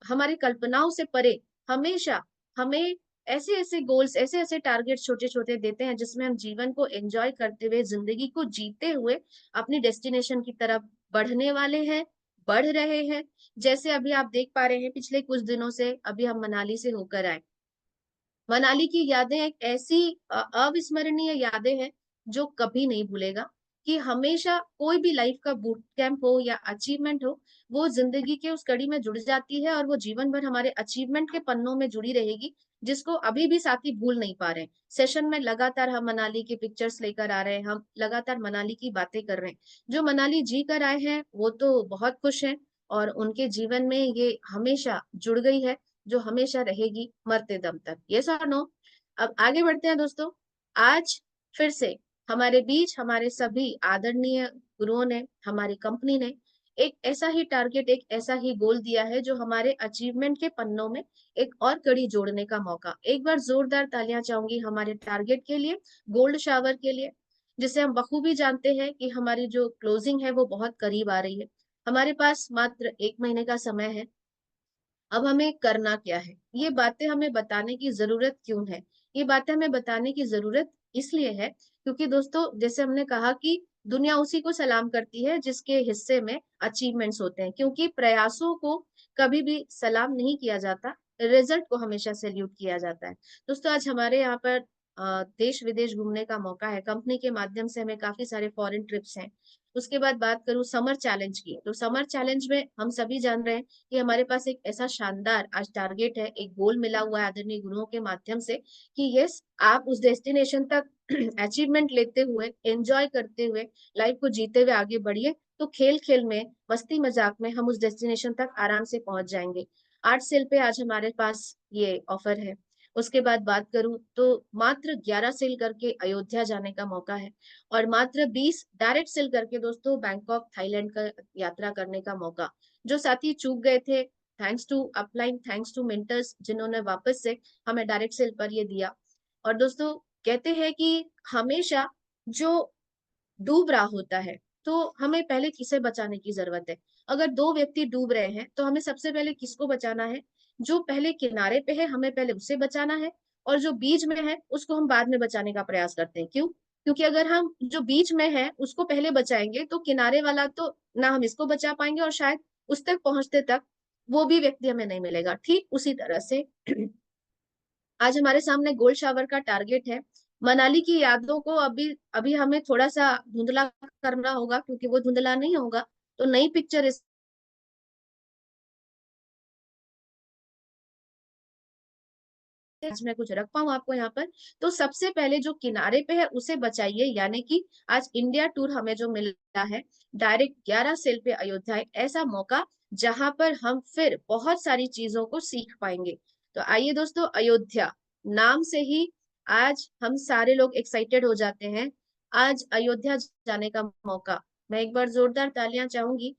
हमारी कल्पनाओं से परे हमेशा हमें ऐसे ऐसे गोल्स, ऐसे ऐसे टारगेट छोटे छोटे देते हैं जिसमें हम जीवन को एंजॉय करते हुए, जिंदगी को जीते हुए अपनी डेस्टिनेशन की तरफ बढ़ने वाले हैं, बढ़ रहे हैं। जैसे अभी आप देख पा रहे हैं, पिछले कुछ दिनों से अभी हम मनाली से होकर आए। मनाली की यादें एक ऐसी अविस्मरणीय यादें हैं जो कभी नहीं भूलेगा। कि हमेशा कोई भी लाइफ का बूट कैंप हो या अचीवमेंट हो, वो जिंदगी के उस कड़ी में जुड़ जाती है और वो जीवन भर हमारे अचीवमेंट के पन्नों में जुड़ी रहेगी, जिसको अभी भी साथी भूल नहीं पा रहे हैं। सेशन में लगातार हम मनाली की पिक्चर्स लेकर आ रहे हैं, हम लगातार मनाली की बातें कर रहे हैं। जो मनाली जी कर आए हैं वो तो बहुत खुश हैं, और उनके जीवन में ये हमेशा जुड़ गई है, जो हमेशा रहेगी मरते दम तक। यस और नो? अब आगे बढ़ते हैं दोस्तों। आज फिर से हमारे बीच हमारे सभी आदरणीय गुरुओं ने, हमारी कंपनी ने एक ऐसा ही टारगेट, एक ऐसा ही गोल दिया है जो हमारे अचीवमेंट के पन्नों में एक और कड़ी जोड़ने का मौका। एक बार जोरदार तालियां चाहूंगी हमारे टारगेट के लिए, गोल्ड शावर के लिए, जिसे हम बखूबी जानते हैं कि हमारी जो क्लोजिंग है वो बहुत करीब आ रही है। हमारे पास मात्र 1 महीने का समय है। अब हमें करना क्या है, ये बातें हमें बताने की जरूरत क्यों है? ये बातें हमें बताने की जरूरत इसलिए है क्योंकि दोस्तों, जैसे हमने कहा कि दुनिया उसी को सलाम करती है जिसके हिस्से में अचीवमेंट्स होते हैं, क्योंकि प्रयासों को कभी भी सलाम नहीं किया जाता, रिजल्ट को हमेशा सैल्यूट किया जाता है। दोस्तों, आज हमारे यहाँ पर देश विदेश घूमने का मौका है। कंपनी के माध्यम से हमें काफी सारे फॉरेन ट्रिप्स हैं। उसके बाद बात करूं समर चैलेंज की, तो समर चैलेंज में हम सभी जान रहे हैं कि हमारे पास एक ऐसा शानदार आज टारगेट है, एक गोल मिला हुआ है आदरणीय गुरुओं के माध्यम से कि यस, आप उस डेस्टिनेशन तक अचीवमेंट लेते हुए, एंजॉय करते हुए, लाइफ को जीते हुए आगे बढ़िए, तो खेल खेल में, मस्ती मजाक में हम उस डेस्टिनेशन तक आराम से पहुंच जाएंगे। 8 सेल पे आज हमारे पास ये ऑफर है। उसके बाद बात करूं तो मात्र 11 सेल करके अयोध्या जाने का मौका है, और मात्र 20 डायरेक्ट सेल करके दोस्तों बैंकॉक थाईलैंड का यात्रा करने का मौका। जो साथी चूक गए थे, thanks to upline, thanks to mentors जिन्होंने वापस से हमें डायरेक्ट सेल पर ये दिया। और दोस्तों, कहते हैं कि हमेशा जो डूब रहा होता है, तो हमें पहले किसे बचाने की जरूरत है? अगर दो व्यक्ति डूब रहे हैं तो हमें सबसे पहले किसको बचाना है? जो पहले किनारे पे है हमें पहले उससे बचाना है, और जो बीच में है उसको हम बाद में बचाने का प्रयास करते हैं। क्यों? क्योंकि अगर हम जो बीच में है उसको पहले बचाएंगे तो किनारे वाला तो ना हम इसको बचा पाएंगे, और शायद उस तक पहुंचते तक वो भी व्यक्ति हमें नहीं मिलेगा। ठीक उसी तरह से आज हमारे सामने गोल्ड शावर का टारगेट है। मनाली की यादों को अभी अभी हमें थोड़ा सा धुंधला करना होगा, क्योंकि वो धुंधला नहीं होगा तो नई पिक्चर आज मैं कुछ रख पाऊं आपको यहाँ पर। तो सबसे पहले जो किनारे पे है उसे बचाइए, यानी कि आज इंडिया टूर हमें जो मिला है, डायरेक्ट 11 सेल पे अयोध्या, एक ऐसा मौका जहां पर हम फिर बहुत सारी चीजों को सीख पाएंगे। तो आइए दोस्तों, अयोध्या नाम से ही आज हम सारे लोग एक्साइटेड हो जाते हैं। आज अयोध्या जाने का मौका, मैं एक बार जोरदार तालियां चाहूंगी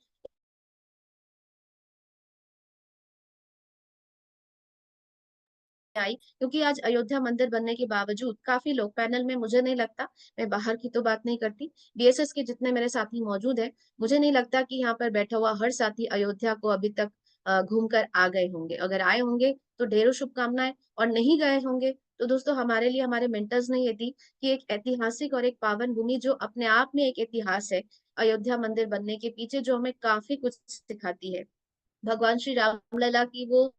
आई, क्योंकि आज अयोध्या मंदिर बनने के बावजूद काफी लोग पैनल में, मुझे नहीं लगता, मैं बाहर की तो बात नहीं करती, बीएसएस के जितने मेरे साथी मौजूद हैं, मुझे नहीं लगता कि यहाँ पर बैठा हुआ हर साथी अयोध्या को अभी तक घूम कर आ गए होंगे। अगर आए होंगे तो ढेरों शुभकामनाएं, और नहीं गए होंगे तो दोस्तों, हमारे लिए हमारे मेंटर्स ने ये दी कि एक ऐतिहासिक और एक पावन भूमि जो अपने आप में एक इतिहास है, अयोध्या मंदिर बनने के पीछे, जो हमें काफी कुछ सिखाती है। भगवान श्री रामलला की वो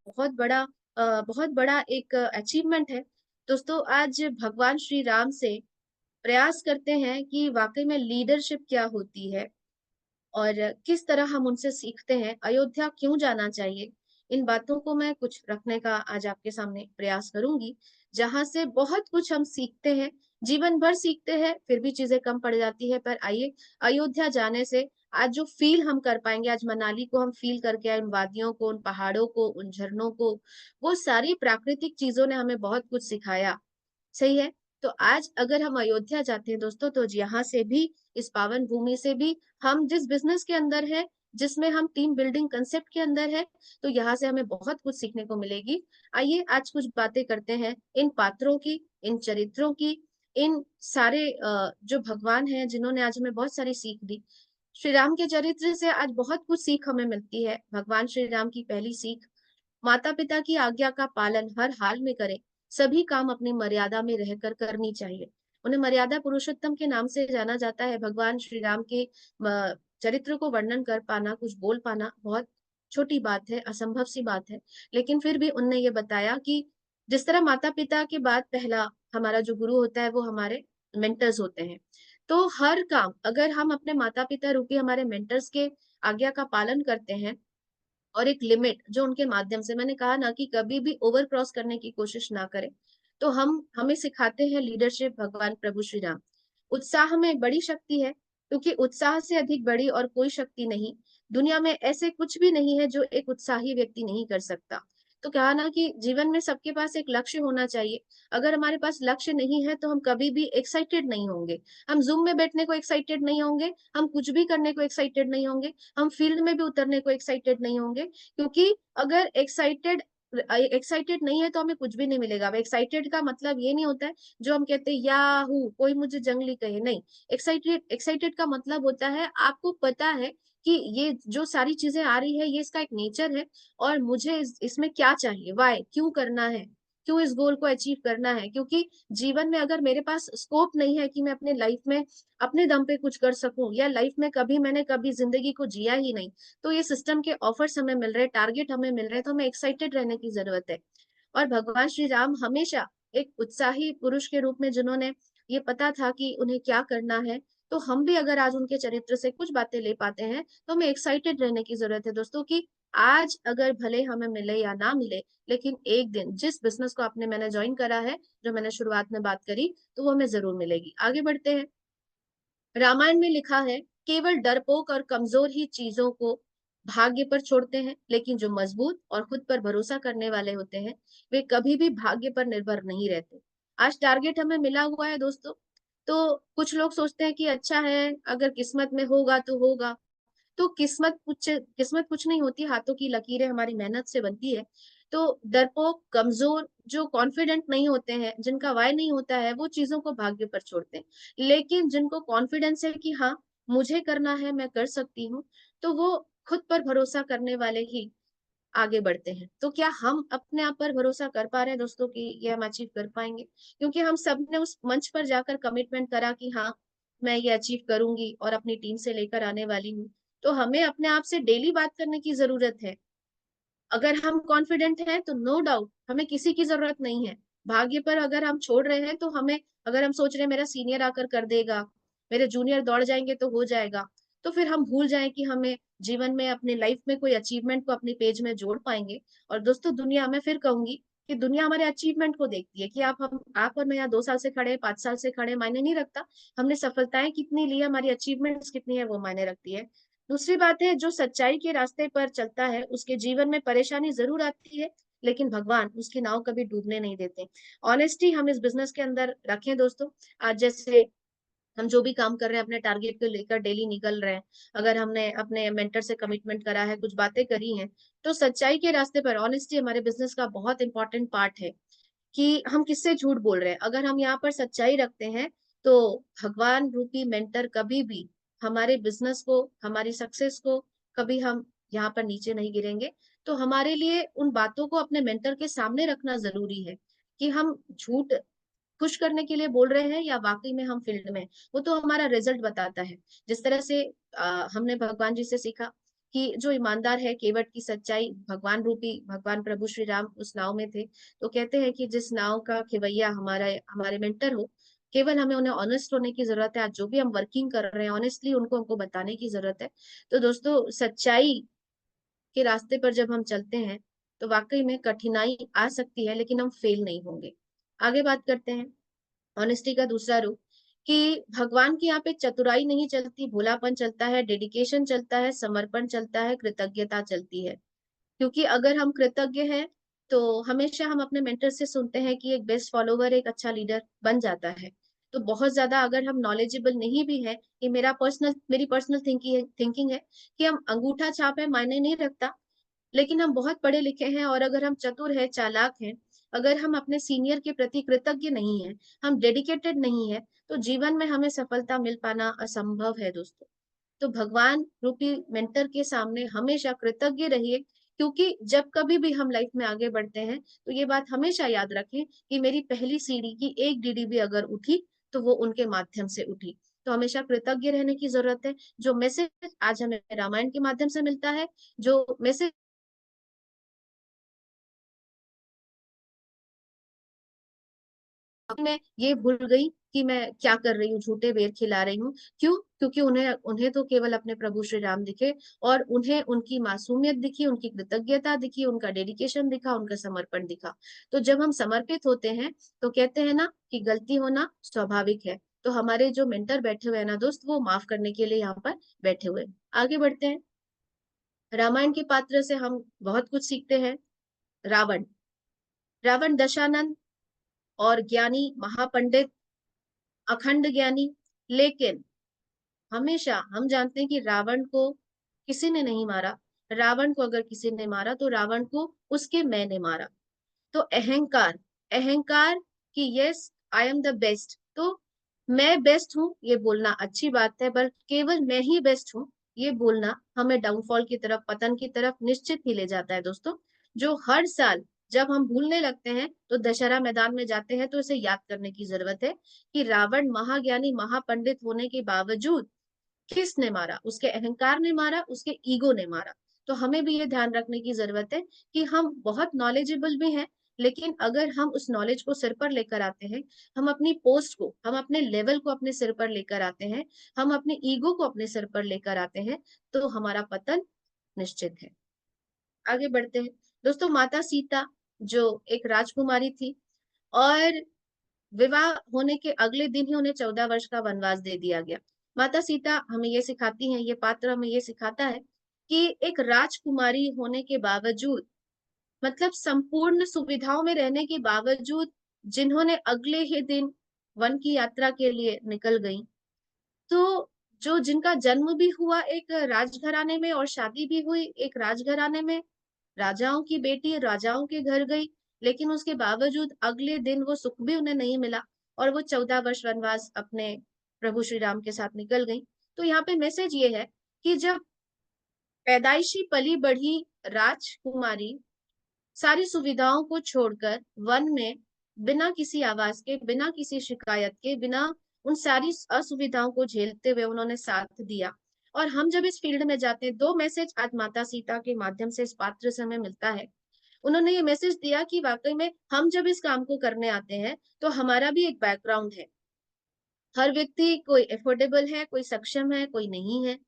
बहुत बड़ा बहुत बड़ा एक अचीवमेंट है। दोस्तों, आज भगवान श्री राम से प्रयास करते हैं कि वाकई में लीडरशिप क्या होती है, और किस तरह हम उनसे सीखते हैं, अयोध्या क्यों जाना चाहिए। इन बातों को मैं कुछ रखने का आज आपके सामने प्रयास करूंगी, जहां से बहुत कुछ हम सीखते हैं, जीवन भर सीखते हैं, फिर भी चीजें कम पड़ जाती है। पर आइए, अयोध्या जाने से आज जो फील हम कर पाएंगे, आज मनाली को हम फील करके आए, उन वादियों को, उन पहाड़ों को, उन झरनों को, वो सारी प्राकृतिक चीजों ने हमें बहुत कुछ सिखाया। सही है। तो आज अगर हम अयोध्या जाते हैं दोस्तों, तो यहाँ से भी, इस पावन भूमि से भी, हम जिस बिजनेस के अंदर है, जिसमें हम टीम बिल्डिंग कंसेप्ट के अंदर है, तो यहाँ से हमें बहुत कुछ सीखने को मिलेगी। आइए आज कुछ बातें करते हैं इन पात्रों की, इन चरित्रों की, इन सारे जो भगवान हैं जिन्होंने आज हमें बहुत सारी सीख दी। श्री राम के चरित्र से आज बहुत कुछ सीख हमें मिलती है। भगवान श्री राम की पहली सीख, माता पिता की आज्ञा का पालन हर हाल में करें, सभी काम अपनी मर्यादा में रहकर करनी चाहिए। उन्हें मर्यादा पुरुषोत्तम के नाम से जाना जाता है। भगवान श्री राम के चरित्र को वर्णन कर पाना, कुछ बोल पाना बहुत छोटी बात है, असंभव सी बात है। लेकिन फिर भी उनने ये बताया कि जिस तरह माता पिता के बाद पहला हमारा जो गुरु होता है वो हमारे मेंटर्स होते हैं। तो हर काम अगर हम अपने माता पिता रूपी हमारे मेंटर्स के आज्ञा का पालन करते हैं, और एक लिमिट जो उनके माध्यम से, मैंने कहा ना कि कभी भी ओवर क्रॉस करने की कोशिश ना करें, तो हम हमें सिखाते हैं लीडरशिप भगवान प्रभु श्री राम। उत्साह में बड़ी शक्ति है, क्योंकि उत्साह से अधिक बड़ी और कोई शक्ति नहीं। दुनिया में ऐसे कुछ भी नहीं है जो एक उत्साही व्यक्ति नहीं कर सकता। तो कहा ना कि जीवन में सबके पास एक लक्ष्य होना चाहिए। अगर हमारे पास लक्ष्य नहीं है तो हम कभी भी एक्साइटेड नहीं होंगे। हम जूम में बैठने को एक्साइटेड नहीं होंगे, हम कुछ भी करने को एक्साइटेड नहीं होंगे, हम फील्ड में भी उतरने को एक्साइटेड नहीं होंगे। क्योंकि अगर एक्साइटेड नहीं है तो हमें कुछ भी नहीं मिलेगा। अब एक्साइटेड का मतलब ये नहीं होता है जो हम कहते हैं याहू कोई मुझे जंगली कहे, नहीं। एक्साइटेड एक्साइटेड का मतलब होता है आपको पता है कि ये जो सारी चीजें आ रही है ये इसका एक नेचर है, और मुझे इसमें क्या चाहिए, वाई, क्यों करना है, क्यों इस गोल को अचीव करना है। क्योंकि जीवन में अगर मेरे पास स्कोप नहीं है कि मैं अपने लाइफ में अपने दम पे कुछ कर सकूं, या लाइफ में मैंने कभी जिंदगी को जिया ही नहीं, तो ये सिस्टम के ऑफर्स हमें मिल रहे, टारगेट हमें मिल रहे, तो हमें एक्साइटेड रहने की जरूरत है। और भगवान श्री राम हमेशा एक उत्साही पुरुष के रूप में, जिन्होंने ये पता था कि उन्हें क्या करना है। तो हम भी अगर आज उनके चरित्र से कुछ बातें ले पाते हैं तो हमें एक्साइटेड रहने की जरूरत है दोस्तों, कि आज अगर भले हमें मिले या ना मिले, लेकिन एक दिन जिस बिजनेस को मैंने ज्वाइन करा है, जो मैंने शुरुआत में बात करी, तो वो हमें जरूर मिलेगी। आगे बढ़ते हैं। रामायण में लिखा है, केवल डरपोक और कमजोर ही चीजों को भाग्य पर छोड़ते हैं, लेकिन जो मजबूत और खुद पर भरोसा करने वाले होते हैं वे कभी भी भाग्य पर निर्भर नहीं रहते। आज टारगेट हमें मिला हुआ है दोस्तों, तो कुछ लोग सोचते हैं कि अच्छा है, अगर किस्मत में होगा तो होगा। तो किस्मत कुछ नहीं होती, हाथों की लकीरें हमारी मेहनत से बनती है। तो डरपोक, कमजोर, जो कॉन्फिडेंट नहीं होते हैं, जिनका वाय नहीं होता है, वो चीजों को भाग्य पर छोड़ते हैं। लेकिन जिनको कॉन्फिडेंस है कि हाँ मुझे करना है, मैं कर सकती हूँ, तो वो खुद पर भरोसा करने वाले ही आगे बढ़ते हैं। तो क्या हम अपने आप पर भरोसा कर पा रहे हैं दोस्तों कि ये हम अचीव कर पाएंगे? क्योंकि हम सब ने उस मंच पर जाकर कमिटमेंट करा कि हाँ मैं ये अचीव करूंगी और अपनी टीम से लेकर आने वाली हूँ। तो हमें अपने आप से डेली बात करने की जरूरत है। अगर हम कॉन्फिडेंट हैं तो नो डाउट हमें किसी की जरूरत नहीं है। भाग्य पर अगर हम छोड़ रहे हैं तो हमें, अगर हम सोच रहे हैं मेरा सीनियर आकर कर देगा, मेरे जूनियर दौड़ जाएंगे तो हो जाएगा, तो फिर हम भूल जाएं कि हमें जीवन में अपनी लाइफ में कोई अचीवमेंट को अपनी पेज में जोड़ पाएंगे। और दोस्तों दुनिया, मैं फिर कहूंगी कि दुनिया हमारे अचीवमेंट को देखती है, कि आप और मैं यहाँ 2 साल से खड़े, 5 साल से खड़े, मायने नहीं रखता। हमने सफलताएं कितनी ली है, हमारी अचीवमेंट्स कितनी है, वो मायने रखती है। दूसरी बात है, जो सच्चाई के रास्ते पर चलता है उसके जीवन में परेशानी जरूर आती है, लेकिन भगवान उसकी नाव कभी डूबने नहीं देते। ऑनेस्टी हम इस बिजनेस के अंदर रखें दोस्तों। आज जैसे हम जो भी काम कर रहे हैं अपने टारगेट को लेकर डेली निकल रहे हैं, अगर हमने अपने मेंटर से कमिटमेंट करा है, कुछ बातें करी हैं, तो सच्चाई के रास्ते पर ऑनेस्टी हमारे बिजनेस का बहुत इंपॉर्टेंट पार्ट है। कि हम किससे झूठ बोल रहे हैं, अगर हम यहाँ पर सच्चाई रखते हैं, तो भगवान रूपी मेंटर कभी भी हमारे बिजनेस को, हमारी सक्सेस को, कभी हम यहाँ पर नीचे नहीं गिरेंगे। तो हमारे लिए उन बातों को अपने मेंटर के सामने रखना जरूरी है, कि हम झूठ खुश करने के लिए बोल रहे हैं या वाकई में हम फील्ड में, वो तो हमारा रिजल्ट बताता है। जिस तरह से हमने भगवान जी से सीखा कि जो ईमानदार है, केवट की सच्चाई, भगवान रूपी भगवान प्रभु श्री राम उस नाव में थे। तो कहते हैं कि जिस नाव का खिवैया हमारा हमारे मेंटर हो, केवल हमें उन्हें ऑनेस्ट होने की जरूरत है। आज जो भी हम वर्किंग कर रहे हैं ऑनेस्टली उनको हमको बताने की जरूरत है। तो दोस्तों सच्चाई के रास्ते पर जब हम चलते हैं तो वाकई में कठिनाई आ सकती है, लेकिन हम फेल नहीं होंगे। आगे बात करते हैं ऑनेस्टी का दूसरा रूप, कि भगवान के यहाँ पे चतुराई नहीं चलती, भोलापन चलता है, डेडिकेशन चलता है, समर्पण चलता है, कृतज्ञता चलती है। क्योंकि अगर हम कृतज्ञ हैं तो हमेशा हम अपने मेंटर से सुनते हैं कि एक बेस्ट फॉलोवर एक अच्छा लीडर बन जाता है। तो बहुत ज्यादा अगर हम नॉलेजेबल नहीं भी है, कि मेरी पर्सनल थिंकिंग है कि हम अंगूठा छाप है मायने नहीं रखता, लेकिन हम बहुत पढ़े लिखे हैं और अगर हम चतुर हैं, चालाक हैं, अगर हम अपने सीनियर के प्रति कृतज्ञ नहीं है, हम डेडिकेटेड नहीं है, तो जीवन में हमें सफलता मिल पाना असंभव है दोस्तों। तो भगवान रूपी मेंटर के सामने हमेशा कृतज्ञ रहिए। क्योंकि जब कभी भी हम लाइफ में आगे बढ़ते हैं तो ये बात हमेशा याद रखें कि मेरी पहली सीढ़ी की एक डीडी भी अगर उठी तो वो उनके माध्यम से उठी। तो हमेशा कृतज्ञ रहने की जरूरत है। जो मैसेज आज हमें रामायण के माध्यम से मिलता है, जो मैसेज मैं ये भूल गई कि मैं क्या कर रही हूँ, झूठे बेर खिला रही हूँ। क्यों? क्योंकि उन्हें उन्हें तो केवल अपने प्रभु श्री राम दिखे, और उन्हें उनकी मासूमियत दिखी, उनकी कृतज्ञता दिखी, उनका डेडिकेशन दिखा, उनका समर्पण दिखा। तो जब हम समर्पित होते हैं तो कहते हैं ना कि गलती होना स्वाभाविक है। तो हमारे जो मेंटर बैठे हुए हैं ना दोस्त, वो माफ करने के लिए यहाँ पर बैठे हुए हैं। आगे बढ़ते हैं। रामायण के पात्र से हम बहुत कुछ सीखते हैं। रावण, रावण दशानन और ज्ञानी महापंडित, अखंड ज्ञानी, लेकिन हमेशा हम जानते हैं कि रावण को किसी ने नहीं मारा। रावण को अगर किसी ने मारा तो रावण को उसके मैं ने मारा। तो अहंकार, अहंकार कि yes I am the best, तो मैं बेस्ट हूं ये बोलना अच्छी बात है, पर केवल मैं ही बेस्ट हूं ये बोलना हमें डाउनफॉल की तरफ, पतन की तरफ निश्चित ही ले जाता है दोस्तों। जो हर साल जब हम भूलने लगते हैं तो दशहरा मैदान में जाते हैं तो इसे याद करने की जरूरत है कि रावण महाज्ञानी महापंडित होने के बावजूद किसने मारा? उसके अहंकार ने मारा, उसके ईगो ने मारा। तो हमें भी ये ध्यान रखने की जरूरत है कि हम बहुत नॉलेजेबल भी हैं, लेकिन अगर हम उस नॉलेज को सिर पर लेकर आते हैं, हम अपनी पोस्ट को, हम अपने लेवल को अपने सिर पर लेकर आते हैं, हम अपने ईगो को अपने सिर पर लेकर आते हैं, तो हमारा पतन निश्चित है। आगे बढ़ते हैं दोस्तों। माता सीता जो एक राजकुमारी थी, और विवाह होने के अगले दिन ही उन्हें 14 वर्ष का वनवास दे दिया गया। माता सीता हमें ये सिखाती हैं, ये पात्र हमें ये सिखाता है कि एक राजकुमारी होने के बावजूद, मतलब संपूर्ण सुविधाओं में रहने के बावजूद, जिन्होंने अगले ही दिन वन की यात्रा के लिए निकल गई, तो जो जिनका जन्म भी हुआ एक राजघराने में और शादी भी हुई एक राजघराने में, राजाओं की बेटी राजाओं के घर गई, लेकिन उसके बावजूद अगले दिन वो सुख भी उन्हें नहीं मिला, और वो 14 वर्ष वनवास अपने प्रभु श्री राम के साथ निकल गई। तो यहाँ पे मैसेज ये है कि जब पैदाइशी पली बढ़ी राजकुमारी सारी सुविधाओं को छोड़कर वन में बिना किसी आवाज के, बिना किसी शिकायत के, बिना उन सारी असुविधाओं को झेलते हुए उन्होंने साथ दिया। और हम जब इस फील्ड में जाते हैं, दो मैसेज आज माता सीता के माध्यम से इस पात्र से हमें मिलता है। उन्होंने ये मैसेज दिया कि वाकई में हम जब इस काम को करने आते हैं तो हमारा भी एक बैकग्राउंड है। हर व्यक्ति, कोई एफोर्डेबल है, कोई सक्षम है, कोई नहीं है।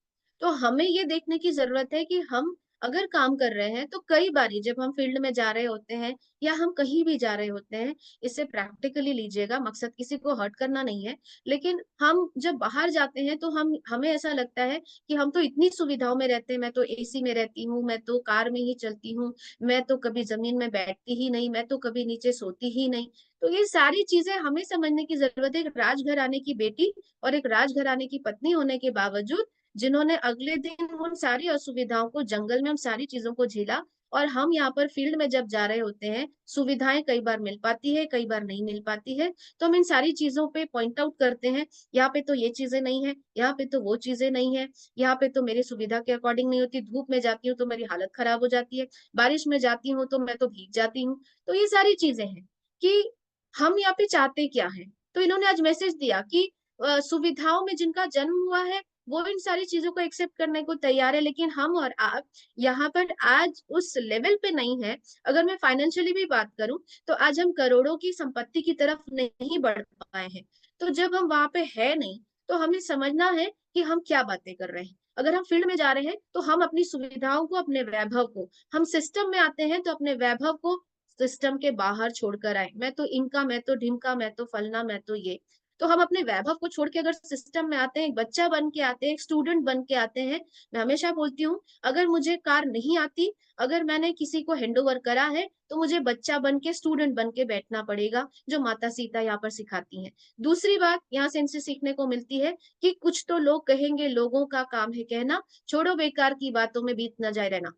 तो हमें ये देखने की जरूरत है कि हम अगर काम कर रहे हैं तो कई बारी जब हम फील्ड में जा रहे होते हैं या हम कहीं भी जा रहे होते हैं, इसे प्रैक्टिकली लीजिएगा, मकसद किसी को हर्ट करना नहीं है, लेकिन हम जब बाहर जाते हैं तो हमें ऐसा लगता है कि हम तो इतनी सुविधाओं में रहते हैं, मैं तो एसी में रहती हूँ, मैं तो कार में ही चलती हूँ, मैं तो कभी जमीन में बैठती ही नहीं, मैं तो कभी नीचे सोती ही नहीं। तो ये सारी चीजें हमें समझने की जरूरत है। एक राजघराने की बेटी और एक राजघराने की पत्नी होने के बावजूद, जिन्होंने अगले दिन उन सारी असुविधाओं को, जंगल में उन सारी चीजों को झेला, और हम यहाँ पर फील्ड में जब जा रहे होते हैं, सुविधाएं कई बार मिल पाती है, कई बार नहीं मिल पाती है, तो हम इन सारी चीजों पे पॉइंट आउट करते हैं। यहाँ पे तो ये चीजें नहीं है, यहाँ पे तो वो चीजें नहीं है, यहाँ पे तो मेरी सुविधा के अकॉर्डिंग नहीं होती, धूप में जाती हूँ तो मेरी हालत खराब हो जाती है, बारिश में जाती हूँ तो मैं तो भीग जाती हूँ। तो ये सारी चीजें हैं कि हम यहाँ पे चाहते क्या है। तो इन्होंने आज मैसेज दिया कि सुविधाओं में जिनका जन्म हुआ है वो इन सारी चीजों को एक्सेप्ट करने को तैयार है, लेकिन हम और आप यहाँ पर आज उस लेवल पे नहीं है। अगर मैं फाइनेंशियली भी बात करूं तो आज हम करोड़ों की संपत्ति की तरफ नहीं बढ़ पाए हैं। तो जब हम वहां पे है नहीं, तो हमें समझना है कि हम क्या बातें कर रहे हैं। अगर हम फील्ड में जा रहे हैं तो हम अपनी सुविधाओं को, अपने वैभव को, हम सिस्टम में आते हैं तो अपने वैभव को सिस्टम के बाहर छोड़कर आए। मैं तो इनका, मैं तो ढिमका, मैं तो फलना, मैं तो ये। तो हम अपने वैभव को छोड़ के अगर सिस्टम में आते हैं, एक बच्चा बन के आते हैं, एक स्टूडेंट बन के आते हैं। मैं हमेशा बोलती हूँ, अगर मुझे कार नहीं आती, अगर मैंने किसी को हैंड ओवर करा है, तो मुझे बच्चा बन के, स्टूडेंट बन के बैठना पड़ेगा, जो माता सीता यहाँ पर सिखाती हैं। दूसरी बात यहाँ से इनसे सीखने को मिलती है कि कुछ तो लोग कहेंगे, लोगों का काम है कहना, छोड़ो बेकार की बातों में बीत न जाए रहना।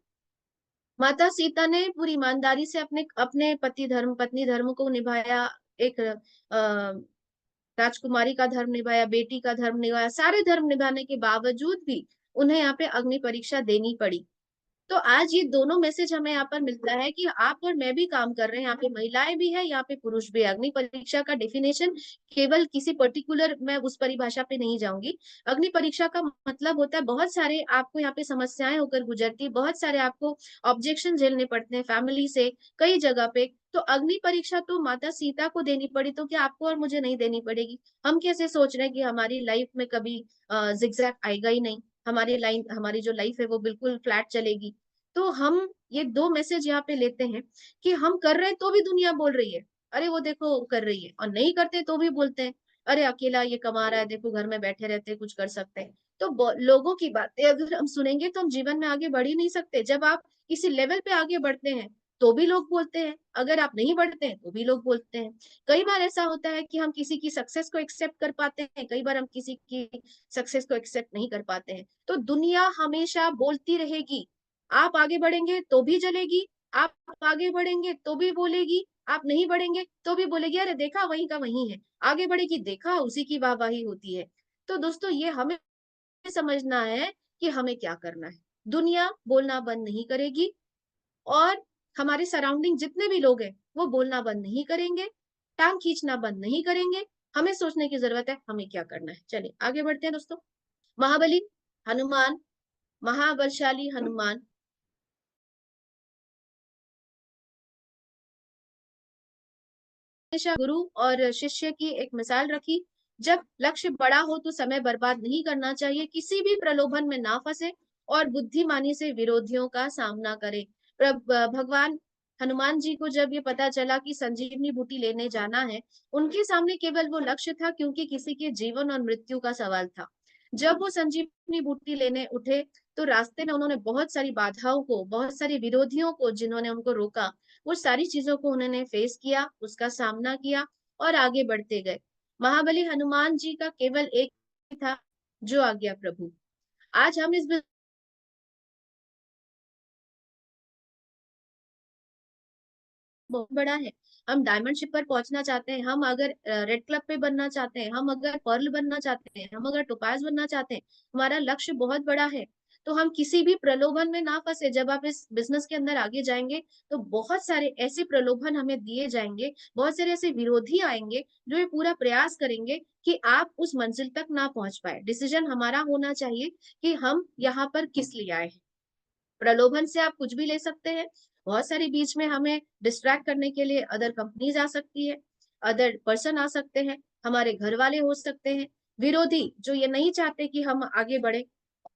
माता सीता ने पूरी ईमानदारी से अपने अपने पति धर्म, पत्नी धर्म को निभाया, एक राजकुमारी का धर्म निभाया, बेटी का धर्म निभाया, सारे धर्म निभाने के बावजूद भी उन्हें यहाँ पे अग्नि परीक्षा देनी पड़ी। तो आज ये दोनों मैसेज हमें यहाँ पर मिलता है कि आप और मैं भी काम कर रहे हैं, यहाँ पे महिलाएं भी है, यहाँ पे पुरुष भी है। अग्नि परीक्षा का डेफिनेशन केवल किसी पर्टिकुलर, मैं उस परिभाषा पे नहीं जाऊंगी। अग्नि परीक्षा का मतलब होता है बहुत सारे आपको यहाँ पे समस्याएं होकर गुजरती, बहुत सारे आपको ऑब्जेक्शन झेलने पड़ते हैं फैमिली से, कई जगह पे। तो अग्नि परीक्षा तो माता सीता को देनी पड़ी, तो क्या आपको और मुझे नहीं देनी पड़ेगी? हम कैसे सोच रहे हैं कि हमारी लाइफ में कभी जिगजैग आएगा ही नहीं, हमारी जो लाइफ है वो बिल्कुल फ्लैट चलेगी? तो हम ये दो मैसेज यहाँ पे लेते हैं कि हम कर रहे हैं तो भी दुनिया बोल रही है, अरे वो देखो कर रही है, और नहीं करते तो भी बोलते हैं, अरे अकेला ये कमा रहा है, देखो घर में बैठे रहते हैं, कुछ कर सकते हैं। तो लोगों की बातें अगर हम सुनेंगे तो हम जीवन में आगे बढ़ ही नहीं सकते। जब आप किसी लेवल पे आगे बढ़ते हैं तो भी लोग बोलते हैं, अगर आप नहीं बढ़ते हैं तो भी लोग बोलते हैं। कई बार ऐसा होता है कि हम किसी की सक्सेस को एक्सेप्ट कर पाते हैं, कई बार हम किसी की सक्सेस को एक्सेप्ट नहीं कर पाते हैं। तो दुनिया हमेशा बोलती रहेगी, आप आगे बढ़ेंगे तो भी जलेगी, आप आगे बढ़ेंगे तो भी बोलेगी, आप नहीं बढ़ेंगे तो भी बोलेगी, अरे देखा वहीं का वहीं है, आगे बढ़ेगी देखा उसी की वाहवाही होती है। तो दोस्तों ये हमें समझना है कि हमें क्या करना है। दुनिया बोलना बंद नहीं करेगी, और हमारे सराउंडिंग जितने भी लोग हैं वो बोलना बंद नहीं करेंगे, टांग खींचना बंद नहीं करेंगे। हमें सोचने की जरूरत है हमें क्या करना है। चलिए आगे बढ़ते हैं दोस्तों। महाबली हनुमान, महाबलशाली हनुमान हमेशा गुरु और शिष्य की एक मिसाल रखी। जब लक्ष्य बड़ा हो तो समय बर्बाद नहीं करना चाहिए, किसी भी प्रलोभन में ना फंसे, और बुद्धिमानी से विरोधियों का सामना करें। भगवान हनुमान जी को जब ये पता चला कि संजीवनी बूटी लेने जाना है, उनके सामने केवल वो लक्ष्य था क्योंकि किसी के जीवन और मृत्यु का सवाल था। जब वो संजीवनी बूटी लेने उठे तो रास्ते में उन्होंने बहुत सारी बाधाओं को, बहुत सारी विरोधियों को जिन्होंने उनको रोका, वो सारी चीजों को उन्होंने फेस किया, उसका सामना किया और आगे बढ़ते गए। महाबली हनुमान जी का केवल एक ही था, जो आज्ञा प्रभु। आज हम इस बहुत बड़ा है, हम डायमंड शिप पर पहुंचना चाहते हैं, हम अगर रेड क्लब पे बनना चाहते हैं, हम अगर पर्ल बनना चाहते हैं, हम अगर टोपाज बनना चाहते हैं, हमारा लक्ष्य बहुत बड़ा है। तो हम किसी भी प्रलोभन में ना फंसे। जब आप इस बिजनेस के अंदर आगे जाएंगे तो बहुत सारे ऐसे प्रलोभन हमें दिए जाएंगे, बहुत सारे ऐसे विरोधी आएंगे जो ये पूरा प्रयास करेंगे कि आप उस मंजिल तक ना पहुंच पाए। डिसीजन हमारा होना चाहिए कि हम यहाँ पर किस लिए आए हैं। प्रलोभन से आप कुछ भी ले सकते हैं, बहुत सारी बीच में हमें डिस्ट्रैक्ट करने के लिए अदर कंपनीज आ सकती है, अदर पर्सन आ सकते हैं, हमारे घर वाले हो सकते हैं, विरोधी जो ये नहीं चाहते कि हम आगे बढ़े,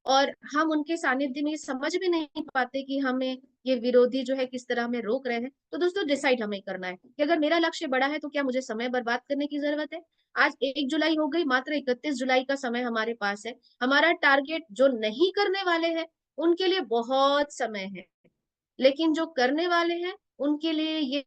और हम उनके सानिध्य में समझ भी नहीं पाते कि हमें ये विरोधी जो है किस तरह हमें रोक रहे हैं। तो दोस्तों डिसाइड हमें करना है कि अगर मेरा लक्ष्य बड़ा है तो क्या मुझे समय बर्बाद करने की जरूरत है? आज 1 जुलाई हो गई, मात्र 31 जुलाई का समय हमारे पास है। हमारा टारगेट जो नहीं करने वाले हैं उनके लिए बहुत समय है, लेकिन जो करने वाले हैं उनके लिए ये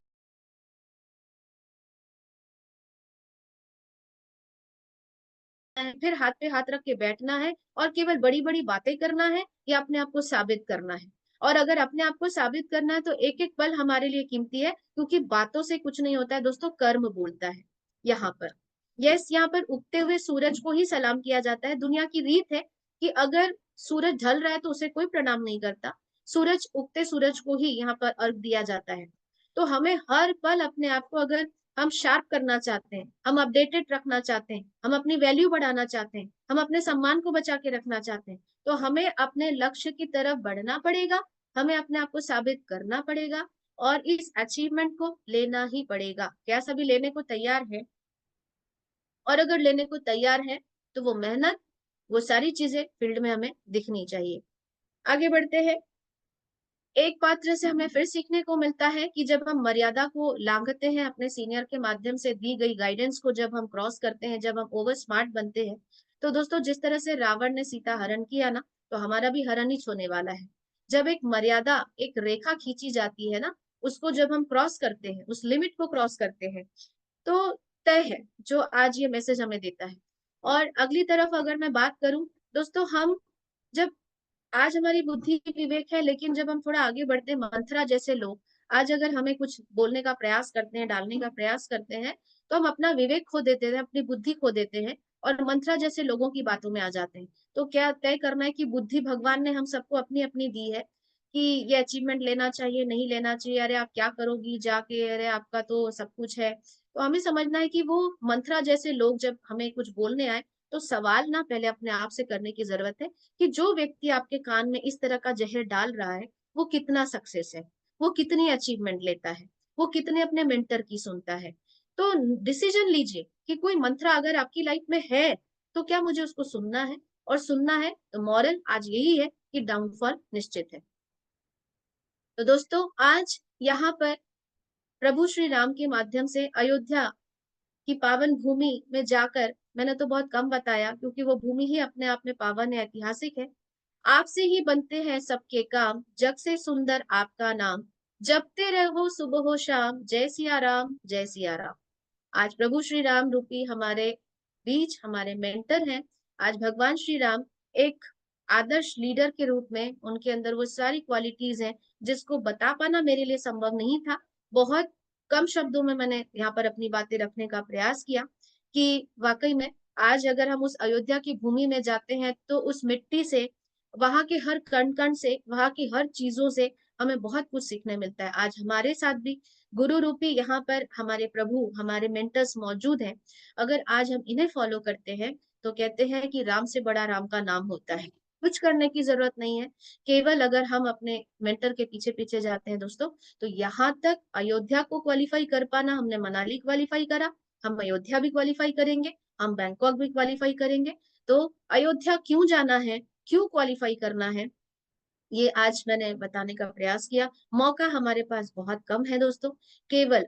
फिर हाथ पे हाथ रख के बैठना है और केवल बड़ी बड़ी बातें करना है या अपने आप को साबित करना है। और अगर अपने आप को साबित करना है तो एक एक पल हमारे लिए कीमती है, क्योंकि बातों से कुछ नहीं होता है दोस्तों, कर्म बोलता है। यहाँ पर यस, यहाँ पर उगते हुए सूरज को ही सलाम किया जाता है। दुनिया की रीत है कि अगर सूरज ढल रहा है तो उसे कोई प्रणाम नहीं करता, सूरज उगते सूरज को ही यहाँ पर अर्घ दिया जाता है। तो हमें हर पल अपने आप को, अगर हम शार्प करना चाहते हैं, हम अपडेटेड रखना चाहते हैं, हम अपनी वैल्यू बढ़ाना चाहते हैं, हम अपने सम्मान को बचा के रखना चाहते हैं, तो हमें अपने लक्ष्य की तरफ बढ़ना पड़ेगा, हमें अपने आप को साबित करना पड़ेगा, और इस अचीवमेंट को लेना ही पड़ेगा। क्या सभी लेने को तैयार है? और अगर लेने को तैयार है तो वो मेहनत, वो सारी चीजें फील्ड में हमें दिखनी चाहिए। आगे बढ़ते हैं। एक पात्र से हमें फिर सीखने को मिलता है कि जब हम मर्यादा को लांघते हैं, अपने सीनियर के माध्यम से दी गई गाइडेंस को जब हम क्रॉस करते हैं, जब हम ओवर स्मार्ट बनते हैं, तो दोस्तों जिस तरह से रावण ने सीता हरण किया ना, तो हमारा भी हरण ही होने वाला है। जब एक मर्यादा, एक रेखा खींची जाती है ना, उसको जब हम क्रॉस करते हैं, उस लिमिट को क्रॉस करते हैं, तो तय है जो आज ये मैसेज हमें देता है। और अगली तरफ अगर मैं बात करूं दोस्तों, हम जब आज हमारी बुद्धि विवेक है, लेकिन जब हम थोड़ा आगे बढ़ते हैं, मंथरा जैसे लोग आज अगर हमें कुछ बोलने का प्रयास करते हैं, डालने का प्रयास करते हैं, तो हम अपना विवेक खो देते हैं, अपनी बुद्धि खो देते हैं, और मंथरा जैसे लोगों की बातों में आ जाते हैं। तो क्या तय करना है कि बुद्धि भगवान ने हम सबको अपनी अपनी दी है, कि ये अचीवमेंट लेना चाहिए, नहीं लेना चाहिए, अरे आप क्या करोगी जाके, अरे आपका तो सब कुछ है। तो हमें समझना है कि वो मंत्रा जैसे लोग जब हमें कुछ बोलने आए, तो सवाल ना पहले अपने आप से करने की जरूरत है कि जो व्यक्ति आपके कान में इस तरह का जहर डाल रहा है, वो कितना सक्सेस है, वो कितनी अचीवमेंट लेता है, वो कितने अपने मेंटर की सुनता है। तो डिसीजन लीजिए कि कोई मंत्रा अगर आपकी लाइफ में है, तो क्या मुझे उसको सुनना है, और सुनना है तो मॉरल आज यही है कि डाउनफॉल निश्चित है। तो दोस्तों, आज यहाँ पर प्रभु श्री राम के माध्यम से अयोध्या की पावन भूमि में जाकर, मैंने तो बहुत कम बताया क्योंकि वो भूमि ही अपने आप में पावन है, ऐतिहासिक है। आपसे ही बनते हैं सबके काम, जग से सुंदर आपका नाम, जपते रहो सुबह हो शाम, जय सिया राम जय सिया राम। आज प्रभु श्री राम रूपी हमारे बीच हमारे मेंटर हैं। आज भगवान श्री राम एक आदर्श लीडर के रूप में, उनके अंदर वो सारी क्वालिटीज हैं जिसको बता पाना मेरे लिए संभव नहीं था। बहुत कम शब्दों में मैंने यहाँ पर अपनी बातें रखने का प्रयास किया कि वाकई में आज अगर हम उस अयोध्या की भूमि में जाते हैं, तो उस मिट्टी से, वहां के हर कण कण से, वहां की हर चीजों से हमें बहुत कुछ सीखने मिलता है। आज हमारे साथ भी गुरु रूपी यहाँ पर हमारे प्रभु, हमारे मेंटर्स मौजूद हैं। अगर आज हम इन्हें फॉलो करते हैं, तो कहते हैं कि राम से बड़ा राम का नाम होता है। कुछ करने की जरूरत नहीं है, केवल अगर हम अपने मेंटर के पीछे पीछे जाते हैं दोस्तों, तो यहाँ तक अयोध्या को क्वालिफाई कर पाना, हमने मनाली क्वालिफाई करा, हम अयोध्या भी क्वालिफाई करेंगे, हम बैंकॉक भी क्वालिफाई करेंगे। तो अयोध्या क्यों जाना है, क्यों क्वालिफाई करना है, ये आज मैंने बताने का प्रयास किया। मौका हमारे पास बहुत कम है दोस्तों, केवल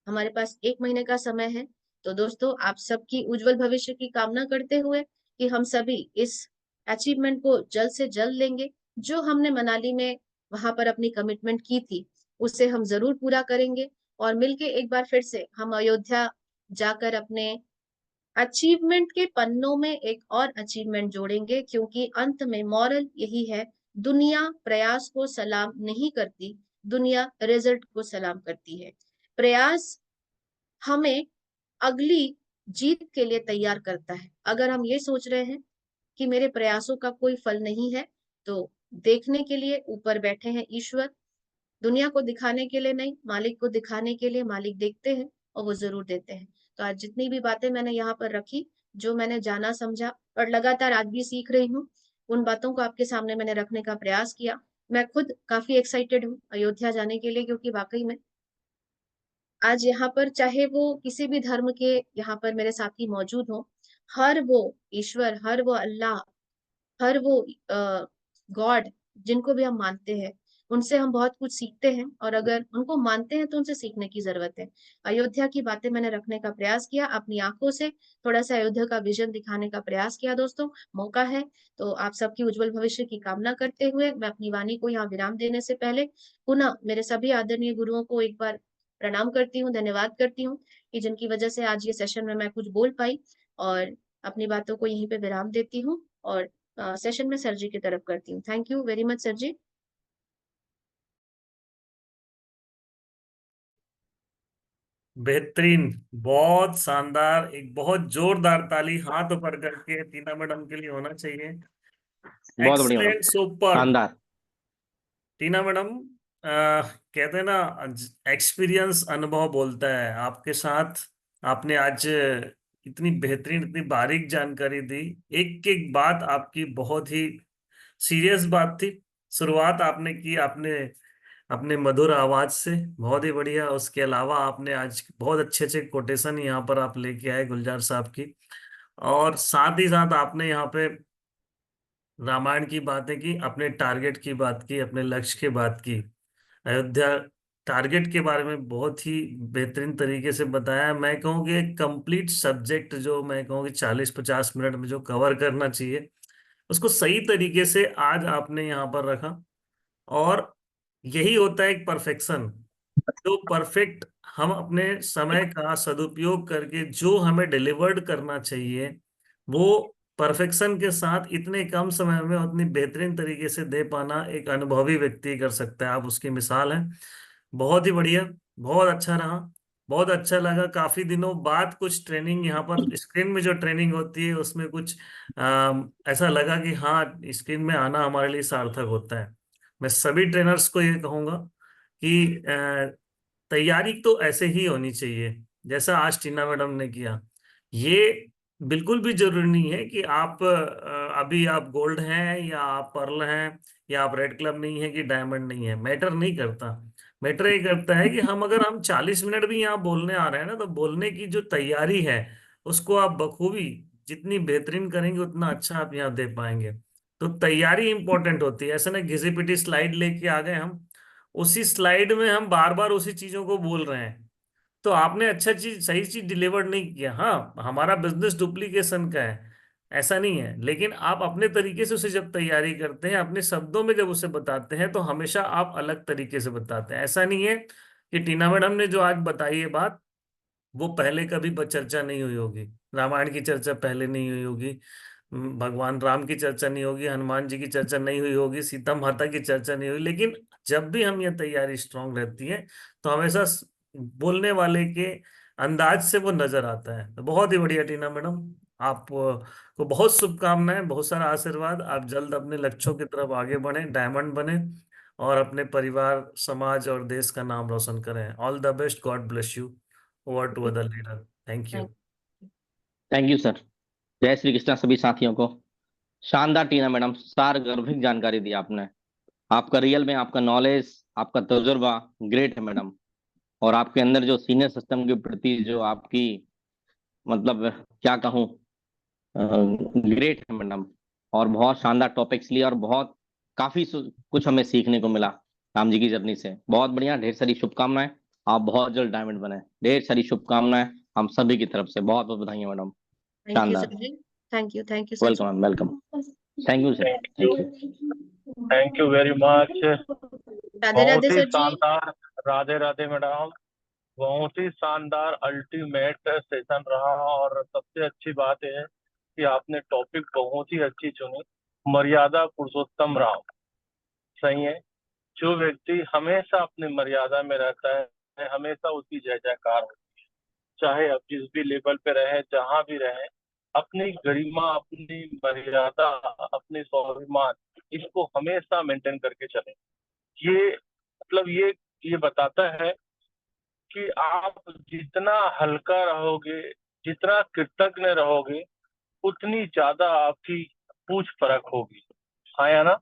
हमारे पास 1 महीने का समय है। तो दोस्तों, आप सबकी उज्जवल भविष्य की कामना करते हुए कि हम सभी इस अचीवमेंट को जल्द से जल्द लेंगे। जो हमने मनाली में वहां पर अपनी कमिटमेंट की थी, उसे हम जरूर पूरा करेंगे, और मिलके एक बार फिर से हम अयोध्या जाकर अपने अचीवमेंट के पन्नों में एक और अचीवमेंट जोड़ेंगे, क्योंकि अंत में मॉरल यही है, दुनिया प्रयास को सलाम नहीं करती, दुनिया रिजल्ट को सलाम करती है। प्रयास हमें अगली जीत के लिए तैयार करता है। अगर हम ये सोच रहे हैं कि मेरे प्रयासों का कोई फल नहीं है, तो देखने के लिए ऊपर बैठे हैं ईश्वर, दुनिया को दिखाने के लिए नहीं, मालिक को दिखाने के लिए मालिक देखते हैं, और वो जरूर देते हैं। तो आज जितनी भी बातें मैंने यहाँ पर रखी, जो मैंने जाना समझा और लगातार आज भी सीख रही हूँ, उन बातों को आपके सामने मैंने रखने का प्रयास किया। मैं खुद काफी एक्साइटेड हूँ अयोध्या जाने के लिए, क्योंकि वाकई में आज यहाँ पर चाहे वो किसी भी धर्म के यहाँ पर मेरे साथी मौजूद हो, हर वो ईश्वर, हर वो अल्लाह, हर वो गॉड जिनको भी हम मानते हैं, उनसे हम बहुत कुछ सीखते हैं, और अगर उनको मानते हैं तो उनसे सीखने की जरूरत है। अयोध्या की बातें मैंने रखने का प्रयास किया, अपनी आंखों से थोड़ा सा अयोध्या का विजन दिखाने का प्रयास किया दोस्तों। मौका है तो आप सबकी उज्जवल भविष्य की कामना करते हुए मैं अपनी वाणी को यहाँ विराम देने से पहले पुनः मेरे सभी आदरणीय गुरुओं को एक बार प्रणाम करती हूँ, धन्यवाद करती हूँ कि जिनकी वजह से आज ये सेशन में मैं कुछ बोल पाई, और अपनी बातों को यहीं पे विराम देती हूँ, और सेशन में सर जी की तरफ करती हूँ। Thank you very much sir ji. बेहतरीन, बहुत शानदार, एक बहुत जोरदार ताली हाथ ऊपर करके टीना मैडम के लिए होना चाहिए। बहुत बढ़िया मैडम। Excellent, super. शानदार। टीना मैडम, कहते हैं ना, एक्सपीरियंस अनुभव बोलता है। आपके साथ आपने आज इतनी बेहतरीन, इतनी बारीक जानकारी दी। एक एक बात आपकी बहुत ही सीरियस बात थी। शुरुआत आपने की, आपने अपने मधुर आवाज से, बहुत ही बढ़िया। उसके अलावा आपने आज बहुत अच्छे अच्छे कोटेशन यहाँ पर आप लेके आए गुलजार साहब की, और साथ ही साथ आपने यहाँ पे रामायण की बातें की, अपने टारगेट की बात की, अपने लक्ष्य की बात की, अयोध्या टारगेट के बारे में बहुत ही बेहतरीन तरीके से बताया। मैं कहूँ कि एक कंप्लीट सब्जेक्ट, जो मैं कहूँ कि 40-50 मिनट में जो कवर करना चाहिए, उसको सही तरीके से आज आपने यहाँ पर रखा। और यही होता है एक परफेक्शन, जो परफेक्ट हम अपने समय का सदुपयोग करके जो हमें डिलीवर्ड करना चाहिए, वो परफेक्शन के साथ इतने कम समय में उतनी बेहतरीन तरीके से दे पाना एक अनुभवी व्यक्ति कर सकता है। आप उसकी मिसाल हैं। बहुत ही बढ़िया, बहुत अच्छा रहा, बहुत अच्छा लगा। काफी दिनों बाद कुछ ट्रेनिंग यहाँ पर स्क्रीन में जो ट्रेनिंग होती है उसमें कुछ ऐसा लगा कि हाँ, स्क्रीन में आना हमारे लिए सार्थक होता है। मैं सभी ट्रेनर्स को ये कहूंगा कि तैयारी तो ऐसे ही होनी चाहिए जैसा आज टीना मैडम ने किया। ये बिल्कुल भी जरूरी नहीं है कि आप अभी आप गोल्ड हैं या आप पर्ल हैं या आप रेड क्लब नहीं है कि डायमंड नहीं है, मैटर नहीं करता। मैटर ये करता है कि अगर हम 40 मिनट भी यहाँ बोलने आ रहे हैं ना, तो बोलने की जो तैयारी है उसको आप बखूबी जितनी बेहतरीन करेंगे उतना अच्छा आप यहाँ दे पाएंगे। तो तैयारी इंपॉर्टेंट होती है। ऐसा ना घिसी पिटी स्लाइड लेके आ गए हम, उसी स्लाइड में हम बार बार उसी चीजों को बोल रहे हैं, तो आपने अच्छा चीज सही चीज डिलीवर नहीं किया। हाँ, हमारा बिजनेस डुप्लीकेशन का है, ऐसा नहीं है, लेकिन आप अपने तरीके से उसे जब तैयारी करते हैं, अपने शब्दों में जब उसे बताते हैं, तो हमेशा आप अलग तरीके से बताते हैं। ऐसा नहीं है कि टीना मैडम ने जो आज बताई है बात, वो पहले कभी चर्चा नहीं हुई होगी। रामायण की चर्चा पहले नहीं हुई होगी, भगवान राम की चर्चा नहीं होगी, हनुमान जी की चर्चा नहीं हुई होगी, सीता माता की चर्चा नहीं हुई, लेकिन जब भी हम ये तैयारी स्ट्रांग रहती है तो हमेशा बोलने वाले के अंदाज से वो नजर आता है। तो बहुत ही बढ़िया टीना मैडम, आप को बहुत शुभकामनाएं, बहुत सारा आशीर्वाद। आप जल्द अपने लक्ष्यों की तरफ आगे बढ़ें, डायमंड बने और अपने परिवार, समाज और देश का नाम रोशन करें। All the best, God bless you. Over to other leader. Thank you. Thank you sir. जय श्री कृष्णा सभी साथियों को। शानदार टीना मैडम, सारगर्भिक जानकारी दी आपने। आपका रियल में आपका नॉलेज, आपका तजुर्बा ग्रेट है मैडम। और आपके अंदर जो सीनियर सिस्टम के प्रति जो आपकी मतलब क्या कहूँ, ग्रेट है मैडम। और बहुत शानदार टॉपिक्स लिए और बहुत काफी कुछ हमें सीखने को मिला राम जी की जर्नी से। बहुत बढ़िया, ढेर सारी शुभकामनाएं। आप बहुत जल्द डायमंड बने, ढेर सारी शुभकामनाएं हम सभी की तरफ से। बहुत बहुत बधाई मैडम। थैंक यू शानदार। Sir ji. Thank you sir welcome ma'am, welcome. Thank you sir, thank thank you, you. Thank you very much. Radhe Radhe बहुत ही सर जी। शानदार। राधे राधे मैडम। बहुत ही शानदार अल्टीमेट सेशन रहा। और सबसे अच्छी बात यह है कि आपने टॉपिक बहुत ही अच्छी चुनी, मर्यादा पुरुषोत्तम राम। सही है। जो व्यक्ति हमेशा अपनी मर्यादा में रहता है, हमेशा उसकी जय जयकार होती है। चाहे आप जिस भी लेवल पे रहे, जहां भी रहे, अपनी गरिमा, अपनी मर्यादा, अपनी स्वाभिमान, इसको हमेशा मेंटेन करके चले। ये मतलब ये बताता है कि आप जितना हल्का रहोगे, जितना कृतज्ञ रहोगे, उतनी ज्यादा आपकी पूछ परख होगी। हाँ या ना?